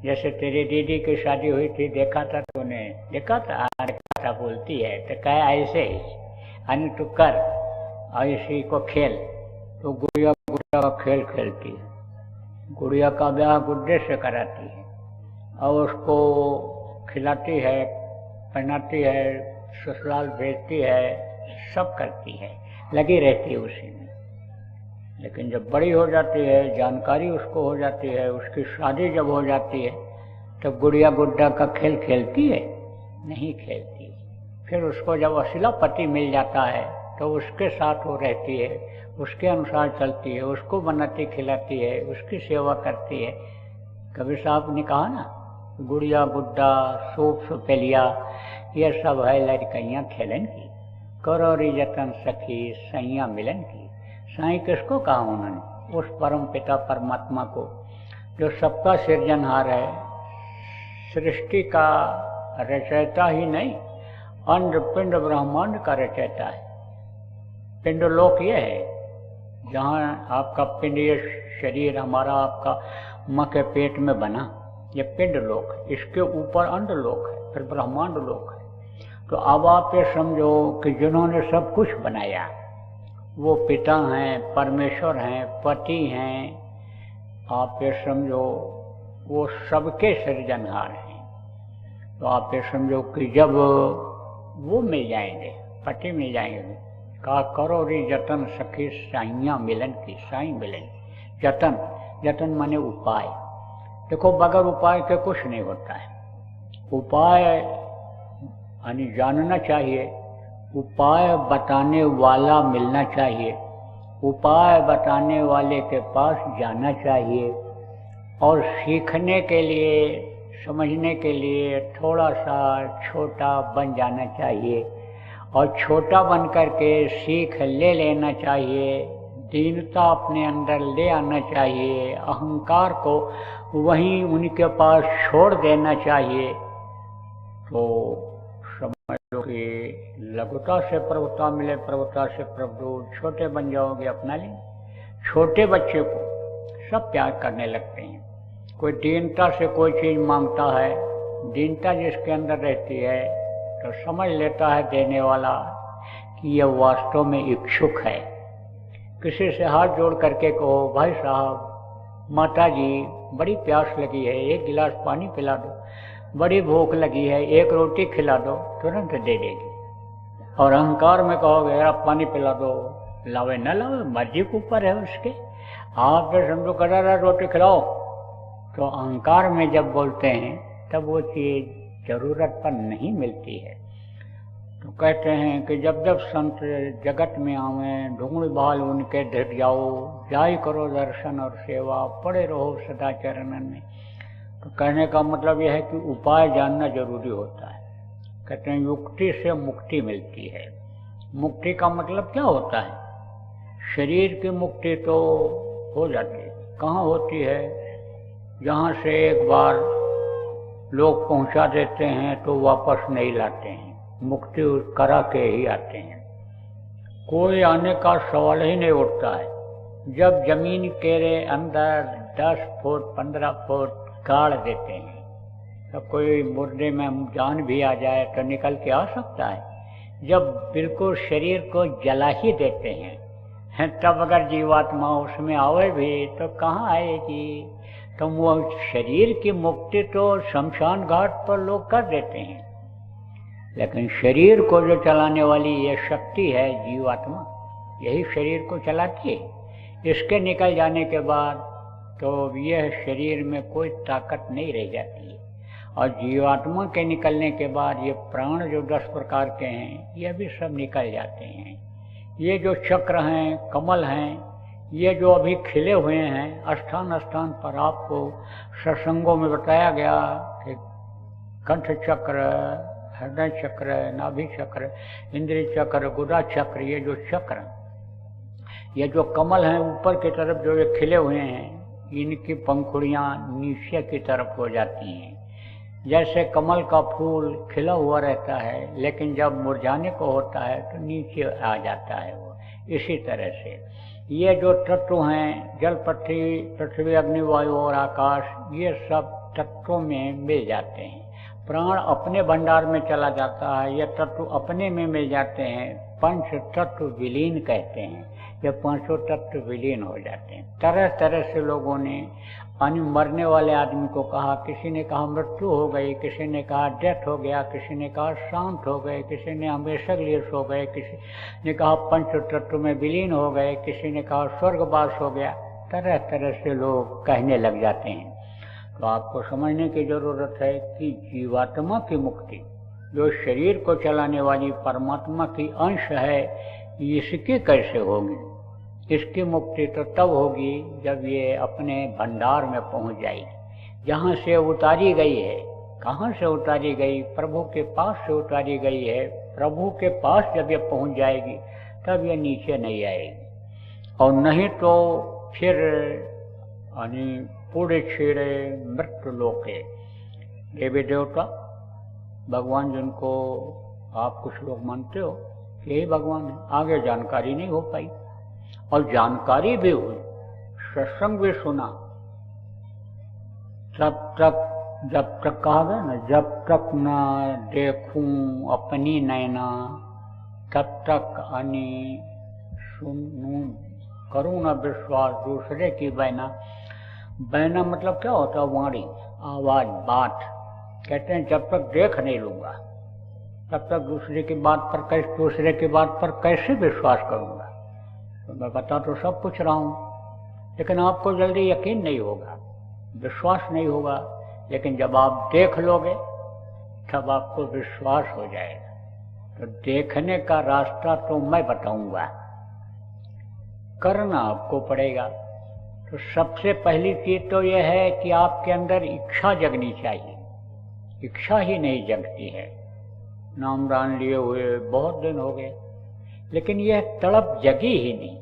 जैसे तेरी दीदी की शादी हुई थी, देखा था तूने? देखा था बोलती है, तो कहे ऐसे ही यानी तू कर, और इसी को खेल। तो गुड़िया का खेल खेलती है, गुड़िया का ब्याह गुड्डे से कराती है, और उसको खिलाती है, पहनाती है, ससुराल भेजती है, सब करती है, लगी रहती है उसी में। लेकिन जब बड़ी हो जाती है, जानकारी उसको हो जाती है, उसकी शादी जब हो जाती है, तब गुड़िया गुड्डा का खेल खेलती है? नहीं खेलती। फिर उसको जब असिला पति मिल जाता है, तो उसके साथ वो रहती है, उसके अनुसार चलती है, उसको बनाती खिलाती है, उसकी सेवा करती है। कबीर साहब ने कहा ना, गुड़िया गुड्डा सूप सुपेलिया, ये सब है लड़कैयाँ खेलन की, करोरी जतन सखी सैया मिलन की। साईं किसको कहा उन्होंने? उस परम पिता परमात्मा को, जो सबका सृजनहार है, सृष्टि का रचयिता ही नहीं, अंड पिंड ब्रह्मांड का रचयिता है। पिंड लोक ये है जहाँ आपका पिंड, ये शरीर हमारा आपका माँ के पेट में बना, ये पिंड लोक है। इसके ऊपर अंड लोक है, फिर ब्रह्मांड लोक है। तो अब आप ये समझो कि जिन्होंने सब कुछ बनाया, वो पिता हैं, परमेश्वर हैं, पति हैं। आप ये समझो वो सबके सृजनहार हैं। तो आप ये समझो कि जब वो मिल जाएंगे, पति मिल जाएंगे, का करो रे जतन सखी साइयाँ मिलन की, साई मिलन। जतन, जतन माने उपाय। देखो बगैर उपाय के कुछ नहीं होता है। उपाय यानी जानना चाहिए, उपाय बताने वाला मिलना चाहिए, उपाय बताने वाले के पास जाना चाहिए, और सीखने के लिए, समझने के लिए थोड़ा सा छोटा बन जाना चाहिए, और छोटा बन करके सीख ले लेना चाहिए। दीनता अपने अंदर ले आना चाहिए, अहंकार को वहीं उनके पास छोड़ देना चाहिए। तो समझ लो कि लघुता से प्रभुता मिले, प्रभुता से प्रभु, छोटे बन जाओगे, अपना लेंगे। छोटे बच्चे को सब प्यार करने लगते हैं। कोई दीनता से कोई चीज़ मांगता है, दीनता जिसके अंदर रहती है, तो समझ लेता है देने वाला कि यह वास्तव में इच्छुक है। किसी से हाथ जोड़ करके कहो, भाई साहब माता जी बड़ी प्यास लगी है, एक गिलास पानी पिला दो, बड़ी भूख लगी है, एक रोटी खिला दो, तुरंत दे देगी। और अहंकार में कहोगे यार पानी पिला दो, लावे न लावे मर्जी के ऊपर है उसके, आप तो समझो करा रहा रोटी खिलाओ। तो अहंकार में जब बोलते हैं तब वो चीज जरूरत पर नहीं मिलती है। तो कहते हैं कि जब जब संत जगत में आवे, ढूंढ भाल उनके ढिर जाओ, जाय करो दर्शन और सेवा, पड़े रहो सदा चरणन में। तो कहने का मतलब यह है कि उपाय जानना जरूरी होता है। कहते हैं युक्ति से मुक्ति मिलती है। मुक्ति का मतलब क्या होता है? शरीर की मुक्ति तो हो जाती है, कहाँ होती है? जहाँ से एक बार लोग पहुँचा देते हैं तो वापस नहीं लाते हैं, मुक्ति करा के ही आते हैं। कोई आने का सवाल ही नहीं उठता है। जब जमीन के अंदर 10 फुट 15 फुट गाड़ देते हैं तो कोई मुर्दे में जान भी आ जाए तो निकल के आ सकता है। जब बिल्कुल शरीर को जला ही देते हैं तब अगर जीवात्मा उसमें आवे भी तो कहाँ आएगी? तो वो शरीर की मुक्ति तो शमशान घाट पर लोग कर देते हैं, लेकिन शरीर को जो चलाने वाली ये शक्ति है जीवात्मा, यही शरीर को चलाती है। इसके निकल जाने के बाद तो यह शरीर में कोई ताकत नहीं रह जाती है। और जीवात्मा के निकलने के बाद ये प्राण जो 10 प्रकार के हैं ये भी सब निकल जाते हैं। ये जो चक्र हैं, कमल हैं, ये जो अभी खिले हुए हैं, स्थान स्थान पर आपको सत्संगों में बताया गया कि कंठ चक्र, हृदय चक्र, नाभि चक्र, इंद्रिय चक्र, गुदा चक्र, ये जो चक्र, ये जो कमल हैं ऊपर की तरफ जो ये खिले हुए हैं, इनकी पंखुड़ियाँ नीचे की तरफ हो जाती हैं। जैसे कमल का फूल खिला हुआ रहता है लेकिन जब मुरझाने को होता है तो नीचे आ जाता है वो। इसी तरह से ये जो तत्व हैं, जल, पृथ्वी, अग्नि, वायु और आकाश, ये सब तत्वों में मिल जाते हैं। प्राण अपने भंडार में चला जाता है, ये तत्व अपने में मिल जाते हैं। पंच तत्व विलीन कहते हैं, ये पांचों तत्व विलीन हो जाते हैं। तरह तरह से लोगों ने मरने वाले आदमी को कहा, किसी ने कहा मृत्यु हो गई, किसी ने कहा डेथ हो गया, किसी ने कहा शांत हो गए, किसी ने हमेशा के लिए सो गए, किसी ने कहा पंच तत्व में विलीन हो गए, किसी ने कहा स्वर्गवास हो गया। तरह तरह से लोग कहने लग जाते हैं। तो आपको समझने की जरूरत है कि जीवात्मा की मुक्ति, जो शरीर को चलाने वाली परमात्मा की अंश है, इसकी कैसे होगी? इसकी मुक्ति तो तब होगी जब ये अपने भंडार में पहुंच जाएगी, जहाँ से उतारी गई है। कहाँ से उतारी गई? प्रभु के पास से उतारी गई है। प्रभु के पास जब ये पहुंच जाएगी तब ये नीचे नहीं आएगी, और नहीं तो फिर पूरे छेड़े मृत्यु लोके। देवी देवता भगवान जिनको आप कुछ लोग मानते हो यही भगवान है, आगे जानकारी नहीं हो पाई। और जानकारी भी हुई, सत्संग भी सुना, जब तक कहा गया ना, जब तक न देखूं अपनी नैना तब तक सुनूं करूं न विश्वास दूसरे की बैना। बैना मतलब क्या होता है? वाणी, आवाज, बात। कहते हैं जब तक देख नहीं लूंगा तब तक दूसरे की बात पर कैसे विश्वास करूंगा? तो मैं बता तो सब कुछ रहा हूँ, लेकिन आपको जल्दी यकीन नहीं होगा, विश्वास नहीं होगा। लेकिन जब आप देख लोगे तब आपको विश्वास हो जाएगा। तो देखने का रास्ता तो मैं बताऊंगा, करना आपको पड़ेगा। तो सबसे पहली चीज तो यह है कि आपके अंदर इच्छा जगनी चाहिए। इच्छा ही नहीं जगती है। नाम दान लिए हुए बहुत दिन हो गए, लेकिन यह तड़प जगी ही नहीं,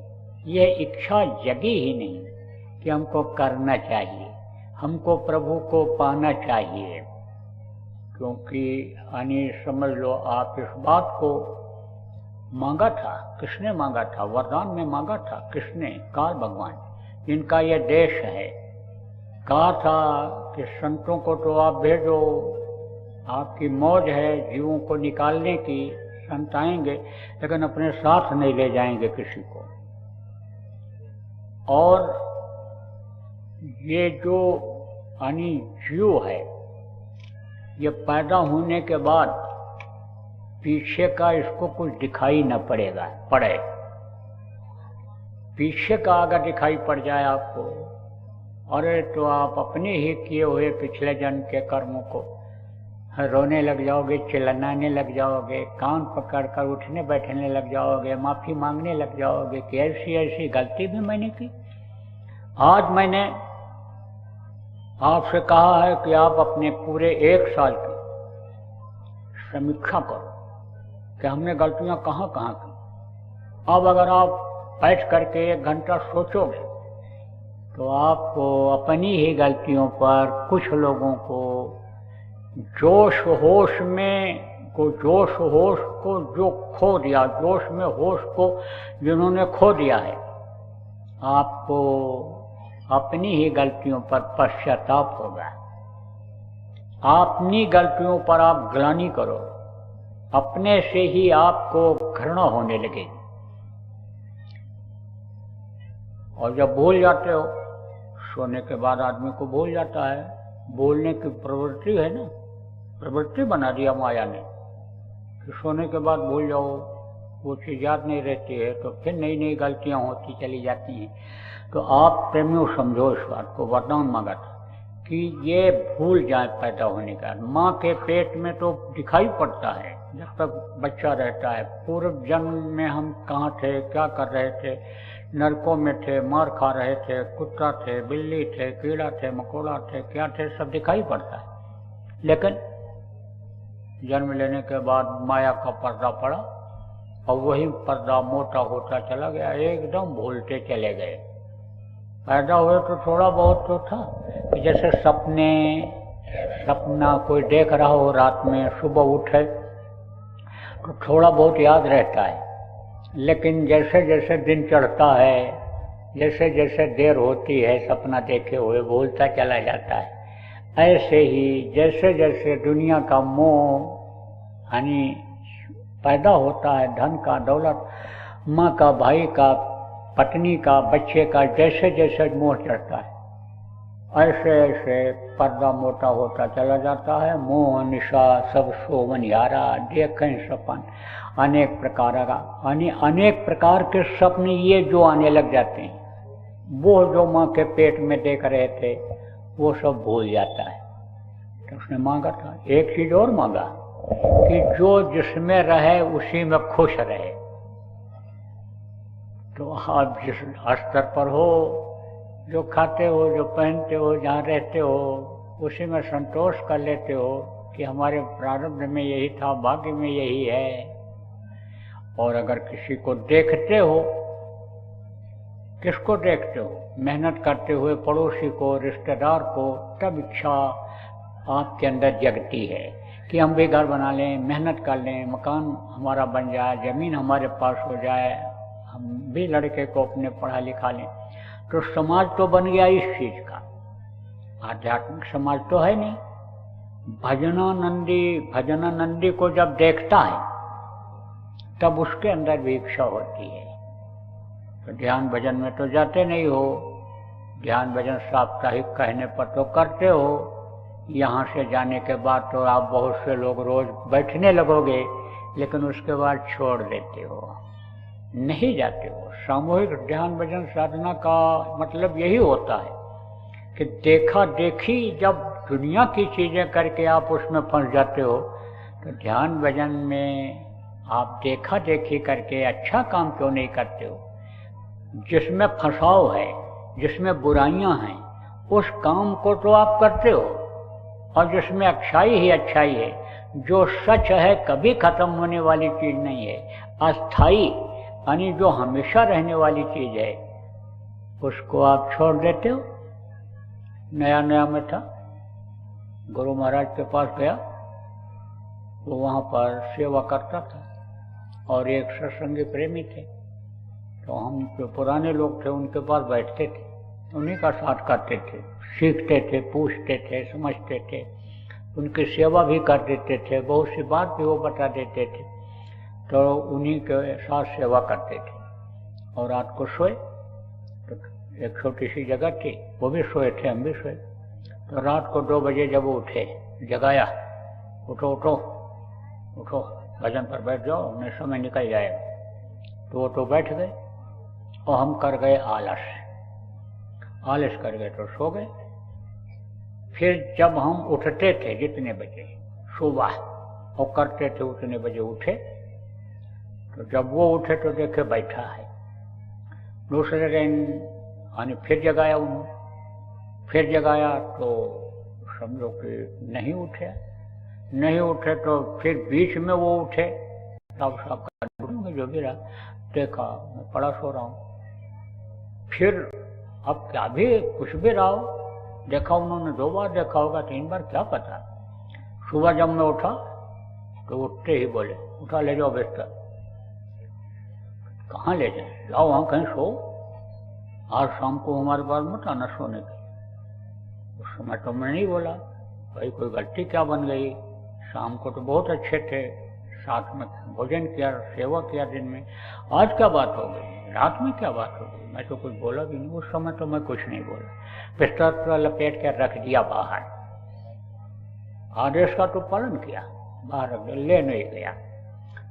यह इच्छा जगी ही नहीं कि हमको करना चाहिए, हमको प्रभु को पाना चाहिए। क्योंकि समझ लो आप इस बात को मांगा था, किसने मांगा था? वरदान में मांगा था किसने? काल भगवान, जिनका यह देश है। कहा था कि संतों को तो आप भेजो, आपकी मौज है जीवों को निकालने की, संत आएंगे लेकिन अपने साथ नहीं ले जाएंगे किसी को। और ये जो यानी जीव है, ये पैदा होने के बाद पीछे का इसको कुछ दिखाई न पड़े। पीछे का अगर दिखाई पड़ जाए आपको, अरे तो आप अपने ही किए हुए पिछले जन्म के कर्मों को रोने लग जाओगे, चिल्लाने लग जाओगे, कान पकड़कर उठने बैठने लग जाओगे, माफी मांगने लग जाओगे कि ऐसी ऐसी गलती भी मैंने की। आज मैंने आपसे कहा है कि आप अपने पूरे 1 साल की समीक्षा करो कि हमने गलतियां कहाँ कहाँ की। अब अगर आप बैठ करके 1 घंटा सोचोगे तो आपको अपनी ही गलतियों पर, कुछ लोगों को जोश होश को जो खो दिया, जोश में होश को जिन्होंने खो दिया है, आपको अपनी ही गलतियों पर पश्चाताप होगा। अपनी गलतियों पर आप ग्लानि करो, अपने से ही आपको घृणा होने लगेगी। और जब भूल जाते हो, सोने के बाद आदमी को भूल जाता है। बोलने की प्रवृत्ति है ना, प्रवृत्ति बना दिया माया ने कि सोने के बाद भूल जाओ, वो चीज याद नहीं रहती है, तो फिर नई नई गलतियां होती चली जाती हैं। तो आप प्रेमियों समझो इस बात को, वरदान मांगा था कि ये भूल जाए पैदा होने का। माँ के पेट में तो दिखाई पड़ता है जब तक बच्चा रहता है, पूर्व जन्म में हम कहाँ थे, क्या कर रहे थे, नरकों में थे, मार खा रहे थे, कुत्ता थे, बिल्ली थे, कीड़ा थे, मकोड़ा थे, क्या थे, सब दिखाई पड़ता है। लेकिन जन्म लेने के बाद माया का पर्दा पड़ा और वही पर्दा मोटा होता चला गया, एकदम भूलते चले गए। पैदा हुए तो थोड़ा बहुत तो था कि जैसे सपना कोई देख रहा हो रात में, सुबह उठे तो थोड़ा बहुत याद रहता है, लेकिन जैसे जैसे दिन चढ़ता है, जैसे जैसे देर होती है, सपना देखे हुए भूलता चला जाता है। ऐसे ही जैसे जैसे दुनिया का मोह यानी पैदा होता है, धन का, दौलत, माँ का, भाई का, पत्नी का, बच्चे का, जैसे जैसे मोह चढ़ता है, ऐसे ऐसे पर्दा मोटा होता चला जाता है। मोह निशा सब सोवन यारा, देखें सपन अनेक प्रकार के सपने ये जो आने लग जाते हैं, वो जो माँ के पेट में देख रहे थे वो सब भूल जाता है। तो उसने मांगा था, एक चीज और मांगा कि जो जिसमें रहे उसी में खुश रहे। तो आप जिस स्तर पर हो, जो खाते हो, जो पहनते हो, जहाँ रहते हो, उसी में संतोष कर लेते हो कि हमारे प्रारब्ध में यही था, भाग्य में यही है। और अगर किसी को देखते हो, किसको देखते हो, मेहनत करते हुए पड़ोसी को, रिश्तेदार को, तब इच्छा आपके अंदर जगती है कि हम भी घर बना लें, मेहनत कर लें, मकान हमारा बन जाए, जमीन हमारे पास हो जाए, हम भी लड़के को अपने पढ़ा लिखा लें। तो समाज तो बन गया इस चीज का, आध्यात्मिक समाज तो है नहीं। भजनानंदी को जब देखता है तब उसके अंदर भी इच्छा होती है। तो ध्यान भजन में तो जाते नहीं हो, ध्यान भजन साप्ताहिक कहने पर तो करते हो, यहाँ से जाने के बाद तो आप बहुत से लोग रोज बैठने लगोगे, लेकिन उसके बाद छोड़ देते हो, नहीं जाते हो। सामूहिक ध्यान भजन साधना का मतलब यही होता है कि देखा देखी जब दुनिया की चीजें करके आप उसमें फंस जाते हो, तो ध्यान भजन में आप देखा देखी करके अच्छा काम क्यों नहीं करते हो। जिसमें फंसाव है, जिसमें बुराइयां हैं, उस काम को तो आप करते हो, और जिसमें अच्छाई ही अच्छाई है, जो सच है, कभी खत्म होने वाली चीज नहीं है, अस्थाई यानी जो हमेशा रहने वाली चीज है, उसको आप छोड़ देते हो। नया नया में था, गुरु महाराज के पास गया, वो वहाँ पर सेवा करता था और एक सत्संगी प्रेमी थे। तो हम जो पुराने लोग थे उनके पास बैठते थे, उन्हीं का साथ करते थे, सीखते थे, पूछते थे, समझते थे, उनकी सेवा भी कर देते थे, बहुत सी बात भी वो बता देते थे। तो उन्हीं के साथ सेवा करते थे। और रात को सोए तो एक छोटी सी जगह थी, वो भी सोए थे, हम भी सोए। तो रात को 2 बजे जब वो उठे, जगाया, उठो उठो उठो, भजन पर बैठ जाओ, हमने समय निकल जाएगा। तो वो तो बैठ गए और हम कर गए आलस कर गए तो सो गए। फिर जब हम उठते थे जितने बजे सुबह और करते थे उतने बजे उठे, तो जब वो उठे तो देखे बैठा है। दूसरे दिन यानी फिर जगाया उन्होंने, फिर जगाया तो समझो कि नहीं उठे तो फिर बीच में वो उठे, तब सब जो भी रहा, देखा मैं पड़ा सो रहा हूँ। फिर अब क्या भी कुछ भी रहा हो, देखा उन्होंने 2 बार देखा होगा, 3 बार, क्या पता। सुबह जब मैं उठा तो उठते ही बोले, उठा ले जाओ बिस्तर। कहाँ ले जाए, जाओ वहाँ कहीं सो, आज शाम को हमारे पास मत आना सोने की। उस समय तो मैं नहीं बोला, भाई कोई गलती क्या बन गई, शाम को तो बहुत अच्छे थे, साथ में भोजन किया, सेवा किया दिन में, आज क्या बात हो गई, रात में क्या बात हो गई। मैं तो कुछ बोला भी नहीं, उस समय तो मैं कुछ नहीं बोला, बिस्तर पर लपेट कर रख दिया बाहर। आदेश का तो पालन किया, बाहर रख दिया, ले नहीं गया।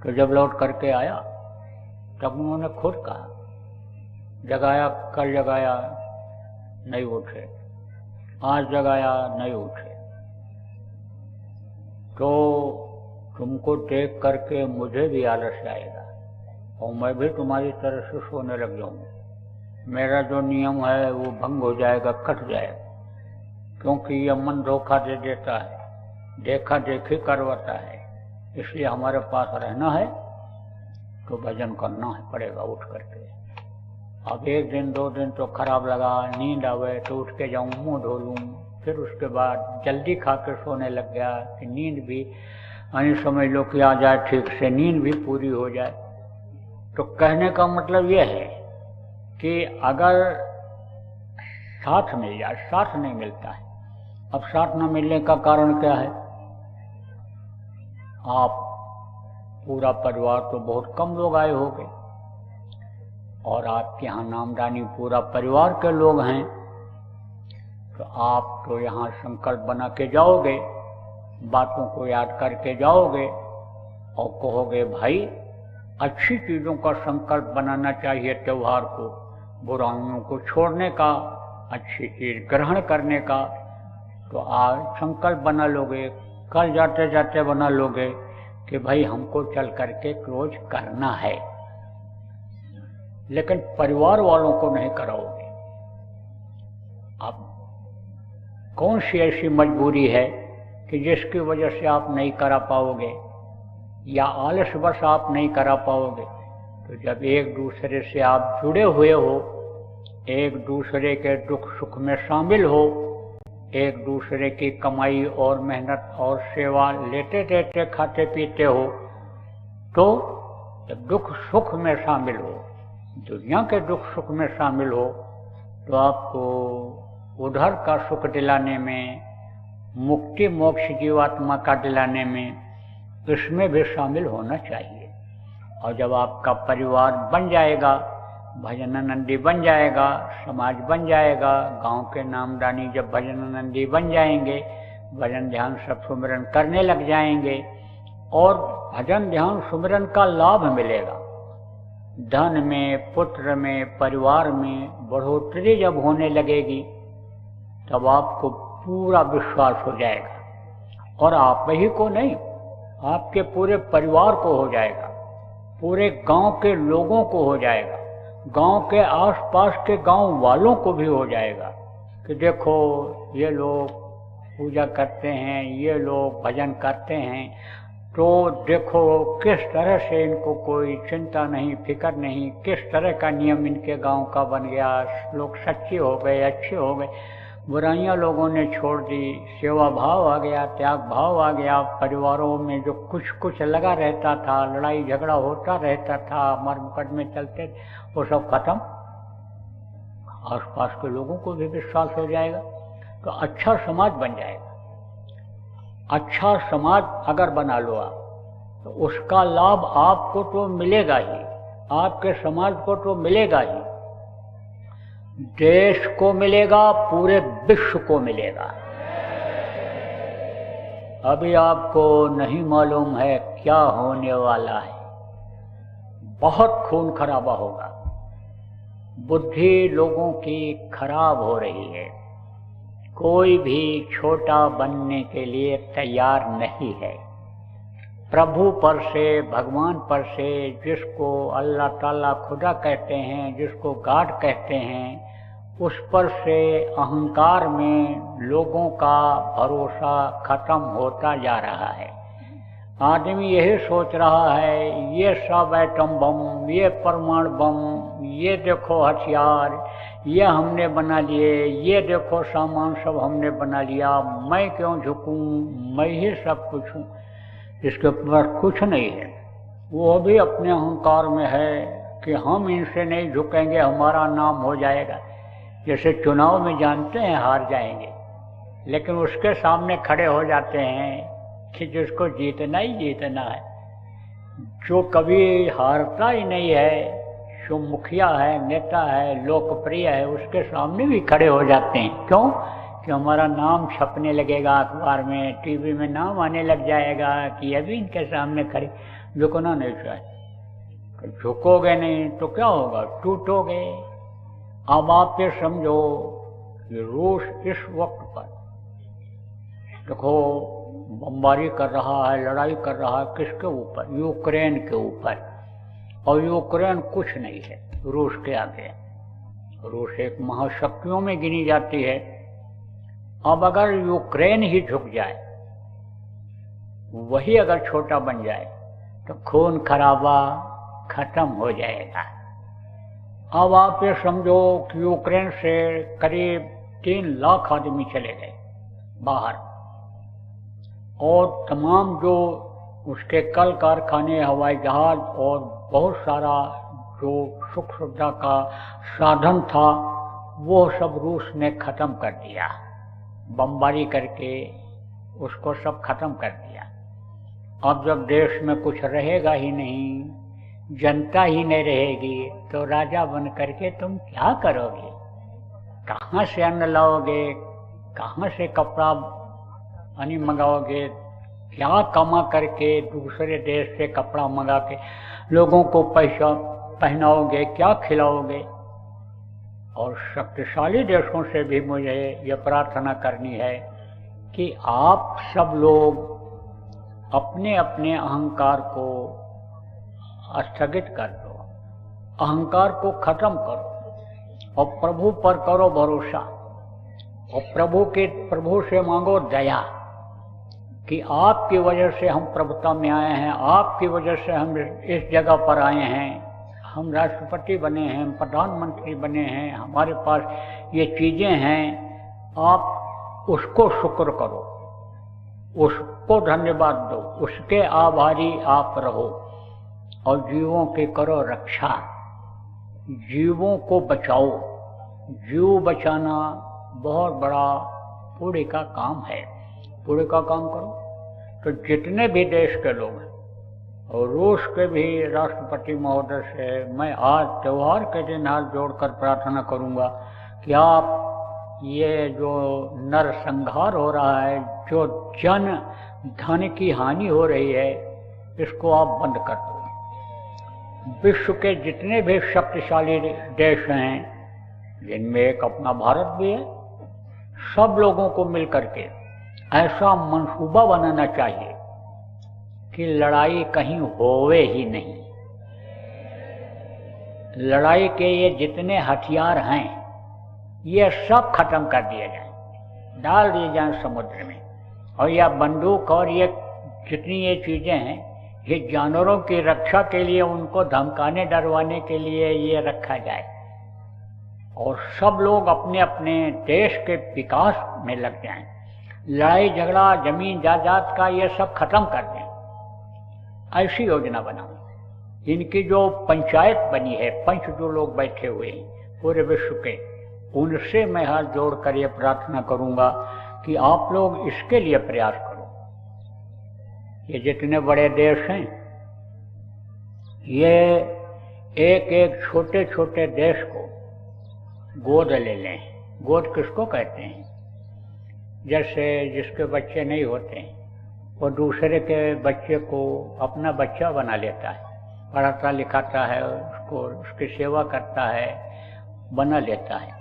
तो जब लौट करके आया तब उन्होंने खुद कहा, जगाया, कल जगाया नहीं उठे, आज जगाया नहीं उठे, तो तुमको देख करके मुझे भी आलस आएगा और मैं भी तुम्हारी तरह से सोने लग जाऊंगा। मेरा जो नियम है वो भंग हो जाएगा, कट जाएगा, क्योंकि ये मन धोखा दे देता है, देखा देखी करवाता है। इसलिए हमारे पास रहना है तो भजन करना है पड़ेगा उठ करके। अब 1 दिन 2 दिन तो खराब लगा, नींद आवे तो उठ के जाऊं, मुंह धो लूं, फिर उसके बाद जल्दी खा के सोने लग गया कि नींद भी समझ लो कि आ जाए, ठीक से नींद भी पूरी हो जाए। तो कहने का मतलब यह है कि अगर साथ मिल जाए, साथ नहीं मिलता है। अब साथ न मिलने का कारण क्या है, आप पूरा परिवार तो बहुत कम लोग आए होंगे और आपके यहाँ नामदानी पूरा परिवार के लोग हैं, तो आप तो यहाँ संकल्प बना के जाओगे, बातों को याद करके जाओगे और कहोगे भाई अच्छी चीज़ों का संकल्प बनाना चाहिए, त्योहार को, बुराइयों को छोड़ने का, अच्छी चीज़ ग्रहण करने का। तो आज संकल्प बना लोगे, कल जाते जाते बना लोगे कि भाई हमको चल करके क्लोज करना है, लेकिन परिवार वालों को नहीं कराओगे। अब कौन सी ऐसी मजबूरी है कि जिसकी वजह से आप नहीं करा पाओगे या आलसवश आप नहीं करा पाओगे? तो जब एक दूसरे से आप जुड़े हुए हो, एक दूसरे के दुख सुख में शामिल हो, एक दूसरे की कमाई और मेहनत और सेवा लेते देते खाते पीते हो, तो जब दुख सुख में शामिल हो, दुनिया के दुख सुख में शामिल हो, तो आपको उधर का सुख दिलाने में, मुक्ति मोक्ष जीवात्मा का दिलाने में, इसमें भी शामिल होना चाहिए। और जब आपका परिवार बन जाएगा, भजनानंदी बन जाएगा, समाज बन जाएगा, गांव के नामदानी जब भजनानंदी बन जाएंगे, भजन ध्यान सब सुमिरन करने लग जाएंगे और भजन ध्यान सुमिरन का लाभ मिलेगा। धन में, पुत्र में, परिवार में बढ़ोतरी जब होने लगेगी, तब आपको पूरा विश्वास हो जाएगा और आप ही को नहीं, आपके पूरे परिवार को हो जाएगा, पूरे गांव के लोगों को हो जाएगा, गांव के आसपास के गांव वालों को भी हो जाएगा कि देखो ये लोग पूजा करते हैं, ये लोग भजन करते हैं, तो देखो किस तरह से इनको कोई चिंता नहीं, फिक्र नहीं, किस तरह का नियम इनके गांव का बन गया, लोग सच्चे हो गए, अच्छे हो गए, बुराइयां लोगों ने छोड़ दी, सेवा भाव आ गया, त्याग भाव आ गया, परिवारों में जो कुछ कुछ लगा रहता था, लड़ाई झगड़ा होता रहता था, मर मुकदमे चलते, वो सब खत्म। आसपास के लोगों को भी विश्वास हो जाएगा, तो अच्छा समाज बन जाएगा। अच्छा समाज अगर बना लो आप, तो उसका लाभ आपको तो मिलेगा ही, आपके समाज को तो मिलेगा ही। देश को मिलेगा, पूरे विश्व को मिलेगा। अभी आपको नहीं मालूम है क्या होने वाला है। बहुत खून खराबा होगा, बुद्धि लोगों की खराब हो रही है। कोई भी छोटा बनने के लिए तैयार नहीं है। प्रभु पर से, भगवान पर से, जिसको अल्लाह ताला खुदा कहते हैं, जिसको गॉड कहते हैं, उस पर से अहंकार में लोगों का भरोसा खत्म होता जा रहा है। आदमी यही सोच रहा है ये सब एटम बम, ये परमाणु बम, ये देखो हथियार, ये हमने बना लिए, ये देखो सामान सब हमने बना लिया, मैं क्यों झुकूं, मैं ही सब कुछ हूँ। इसके पास कुछ नहीं है। वो भी अपने अहंकार में है कि हम इनसे नहीं झुकेंगे, हमारा नाम हो जाएगा। जैसे चुनाव में जानते हैं हार जाएंगे, लेकिन उसके सामने खड़े हो जाते हैं कि जिसको जीतना ही जीतना है। जो कभी हारता ही नहीं है, जो मुखिया है, नेता है, लोकप्रिय है, उसके सामने भी खड़े हो जाते हैं। क्यों? कि हमारा नाम छपने लगेगा अखबार में, टीवी में नाम आने लग जाएगा कि अभी इनके सामने खड़े। झुकना नहीं चाहिए। झुकोगे नहीं तो क्या होगा? टूटोगे। अब आप ये समझो कि रूस इस वक्त पर देखो बमबारी कर रहा है, लड़ाई कर रहा है। किसके ऊपर? यूक्रेन के ऊपर। और यूक्रेन कुछ नहीं है रूस के आगे। रूस एक महाशक्तियों में गिनी जाती है। अब अगर यूक्रेन ही झुक जाए, वही अगर छोटा बन जाए, तो खून खराबा खत्म हो जाएगा। अब आप ये समझो कि यूक्रेन से करीब 3 लाख आदमी चले गए बाहर, और तमाम जो उसके कल कारखाने, हवाई जहाज और बहुत सारा जो सुख सुविधा का साधन था, वो सब रूस ने खत्म कर दिया। बमबारी करके उसको सब खत्म कर दिया। अब जब देश में कुछ रहेगा ही नहीं, जनता ही नहीं रहेगी, तो राजा बन करके तुम क्या करोगे? कहाँ से अन्न लाओगे? कहाँ से कपड़ा पानी मंगाओगे? क्या कमा करके दूसरे देश से कपड़ा मंगा के लोगों को पैसा पहनाओगे? क्या खिलाओगे? और शक्तिशाली देशों से भी मुझे ये प्रार्थना करनी है कि आप सब लोग अपने अपने अहंकार को स्थगित कर दो, अहंकार को खत्म करो और प्रभु पर करो भरोसा। और प्रभु से मांगो दया कि आपकी वजह से हम प्रभुता में आए हैं, आपकी वजह से हम इस जगह पर आए हैं, हम राष्ट्रपति बने हैं, प्रधानमंत्री बने हैं, हमारे पास ये चीज़ें हैं। आप उसको शुक्र करो, उसको धन्यवाद दो, उसके आभारी आप रहो और जीवों की करो रक्षा, जीवों को बचाओ। जीव बचाना बहुत बड़ा पुण्य का काम है। पुण्य का काम करो। तो जितने भी देश के लोग हैं और रूस के भी राष्ट्रपति महोदय से मैं आज त्यौहार के दिन हाथ जोड़कर प्रार्थना करूंगा कि आप ये जो नरसंहार हो रहा है, जो जन धन की हानि हो रही है, इसको आप बंद कर दो। विश्व के जितने भी शक्तिशाली देश हैं, जिनमें एक अपना भारत भी है, सब लोगों को मिलकर के ऐसा मंसूबा बनाना चाहिए कि लड़ाई कहीं होवे ही नहीं। लड़ाई के ये जितने हथियार हैं, ये सब खत्म कर दिए जाएं, डाल दिए जाएं समुद्र में। और यह बंदूक और ये जितनी ये चीज़ें हैं, ये जानवरों की रक्षा के लिए, उनको धमकाने डरवाने के लिए ये रखा जाए। और सब लोग अपने अपने देश के विकास में लग जाएं। लड़ाई झगड़ा, जमीन जायदाद का ये सब खत्म कर दें। ऐसी योजना बनाओ। इनकी जो पंचायत बनी है, पंच जो लोग बैठे हुए हैं पूरे विश्व के, उनसे मैं हाथ जोड़कर ये प्रार्थना करूंगा कि आप लोग इसके लिए प्रयास करो। ये जितने बड़े देश हैं, ये एक एक छोटे छोटे देश को गोद ले लें। गोद किसको कहते हैं? जैसे जिसके बच्चे नहीं होते वो दूसरे के बच्चे को अपना बच्चा बना लेता है, पढ़ाता लिखाता है उसको, उसकी सेवा करता है, बना लेता है।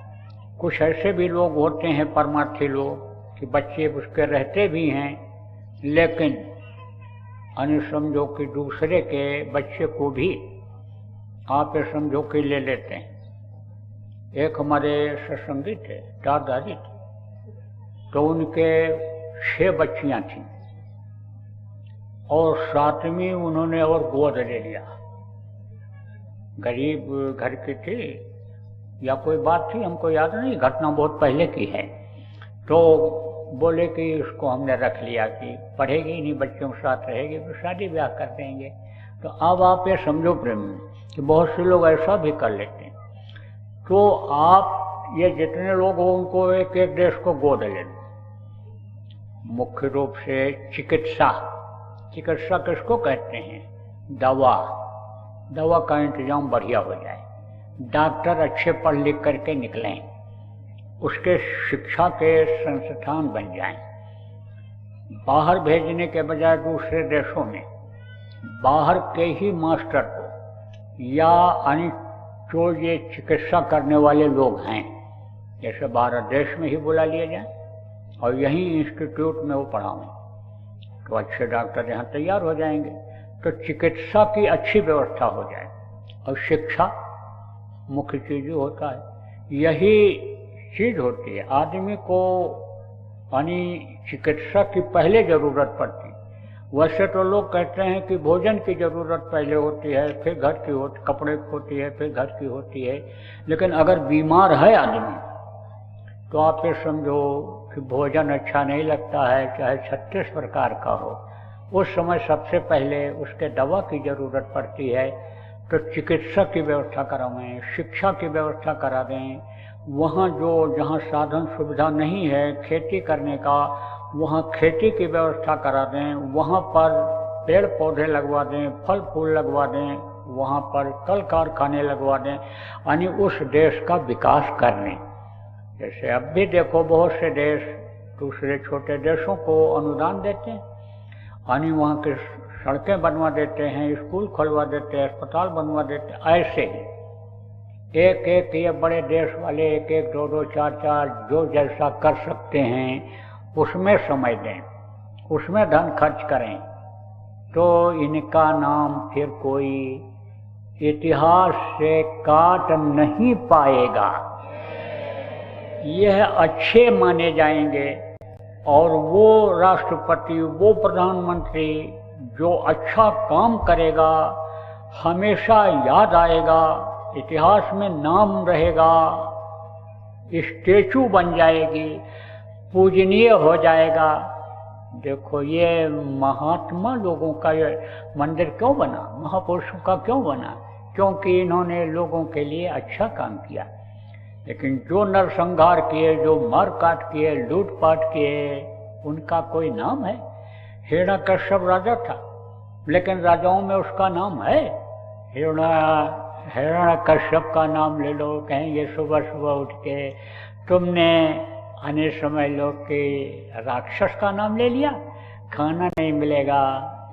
कुछ ऐसे भी लोग होते हैं परमार्थी लोग कि बच्चे उसके रहते भी हैं, लेकिन अन्य समझो कि दूसरे के बच्चे को भी आप समझो कि ले लेते हैं। एक हमारे सत्संगी थे, दादाजी थे, तो उनके 6 बच्चियां थीं और 7वीं उन्होंने और गोद ले लिया। गरीब घर की थी या कोई बात थी, हमको याद नहीं, घटना बहुत पहले की है। तो बोले कि उसको हमने रख लिया कि पढ़ेगी नहीं, बच्चों के साथ रहेगी, तो शादी ब्याह कर देंगे। तो अब आप ये समझो प्रेम कि बहुत से लोग ऐसा भी कर लेते हैं। तो आप ये जितने लोग हो उनको एक एक देश को गोद ले लो। मुख्य रूप से चिकित्सा, चिकित्सा किसको कहते हैं? दवा, दवा का इंतजाम बढ़िया हो जाए, डॉक्टर अच्छे पढ़ लिख करके निकलें, उसके शिक्षा के संस्थान बन जाएं, बाहर भेजने के बजाय दूसरे देशों में बाहर के ही मास्टर को या अन्य जो ये चिकित्सा करने वाले लोग हैं, जैसे भारत देश में ही बुला लिया जाए और यही इंस्टीट्यूट में वो पढ़ाएं, तो अच्छे डॉक्टर यहाँ तैयार हो जाएंगे। तो चिकित्सा की अच्छी व्यवस्था हो जाए और शिक्षा मुख्य चीज होता है, यही चीज होती है। आदमी को यानी चिकित्सा की पहले जरूरत पड़ती। वैसे तो लोग कहते हैं कि भोजन की जरूरत पहले होती है, फिर घर की होती, कपड़े की होती है, फिर घर की होती है। लेकिन अगर बीमार है आदमी तो आप ये समझो कि भोजन अच्छा नहीं लगता है, चाहे 36 प्रकार का हो, उस समय सबसे पहले उसके दवा की जरूरत पड़ती है। तो चिकित्सा की व्यवस्था करावें, शिक्षा की व्यवस्था करा दें। वहाँ जहाँ साधन सुविधा नहीं है खेती करने का, वहाँ खेती की व्यवस्था करा दें, वहाँ पर पेड़ पौधे लगवा दें, फल फूल लगवा दें, वहाँ पर कल कारखाने लगवा दें, यानी उस देश का विकास करने। जैसे अब भी देखो बहुत से देश दूसरे छोटे देशों को अनुदान देते हैं, यानी वहाँ के सड़कें बनवा देते हैं, स्कूल खुलवा देते हैं, अस्पताल बनवा देते हैं। ऐसे ही एक एक ये बड़े देश वाले एक एक 2-2 4-4 जो जैसा कर सकते हैं उसमें समय दें, उसमें धन खर्च करें, तो इनका नाम फिर कोई इतिहास से काट नहीं पाएगा। यह अच्छे माने जाएंगे और वो राष्ट्रपति, वो प्रधानमंत्री जो अच्छा काम करेगा हमेशा याद आएगा, इतिहास में नाम रहेगा, स्टैचू बन जाएगी, पूजनीय हो जाएगा। देखो ये महात्मा लोगों का ये मंदिर क्यों बना, महापुरुषों का क्यों बना? क्योंकि इन्होंने लोगों के लिए अच्छा काम किया। लेकिन जो नरसंहार किए, जो मार काट किए, लूटपाट किए, उनका कोई नाम है? हिरण्यकश्यप राजा था, लेकिन राजाओं में उसका नाम है? हिरण्यकश्यप का नाम ले लो, कहेंगे सुबह सुबह उठ के तुमने आने समय लोग के राक्षस का नाम ले लिया, खाना नहीं मिलेगा।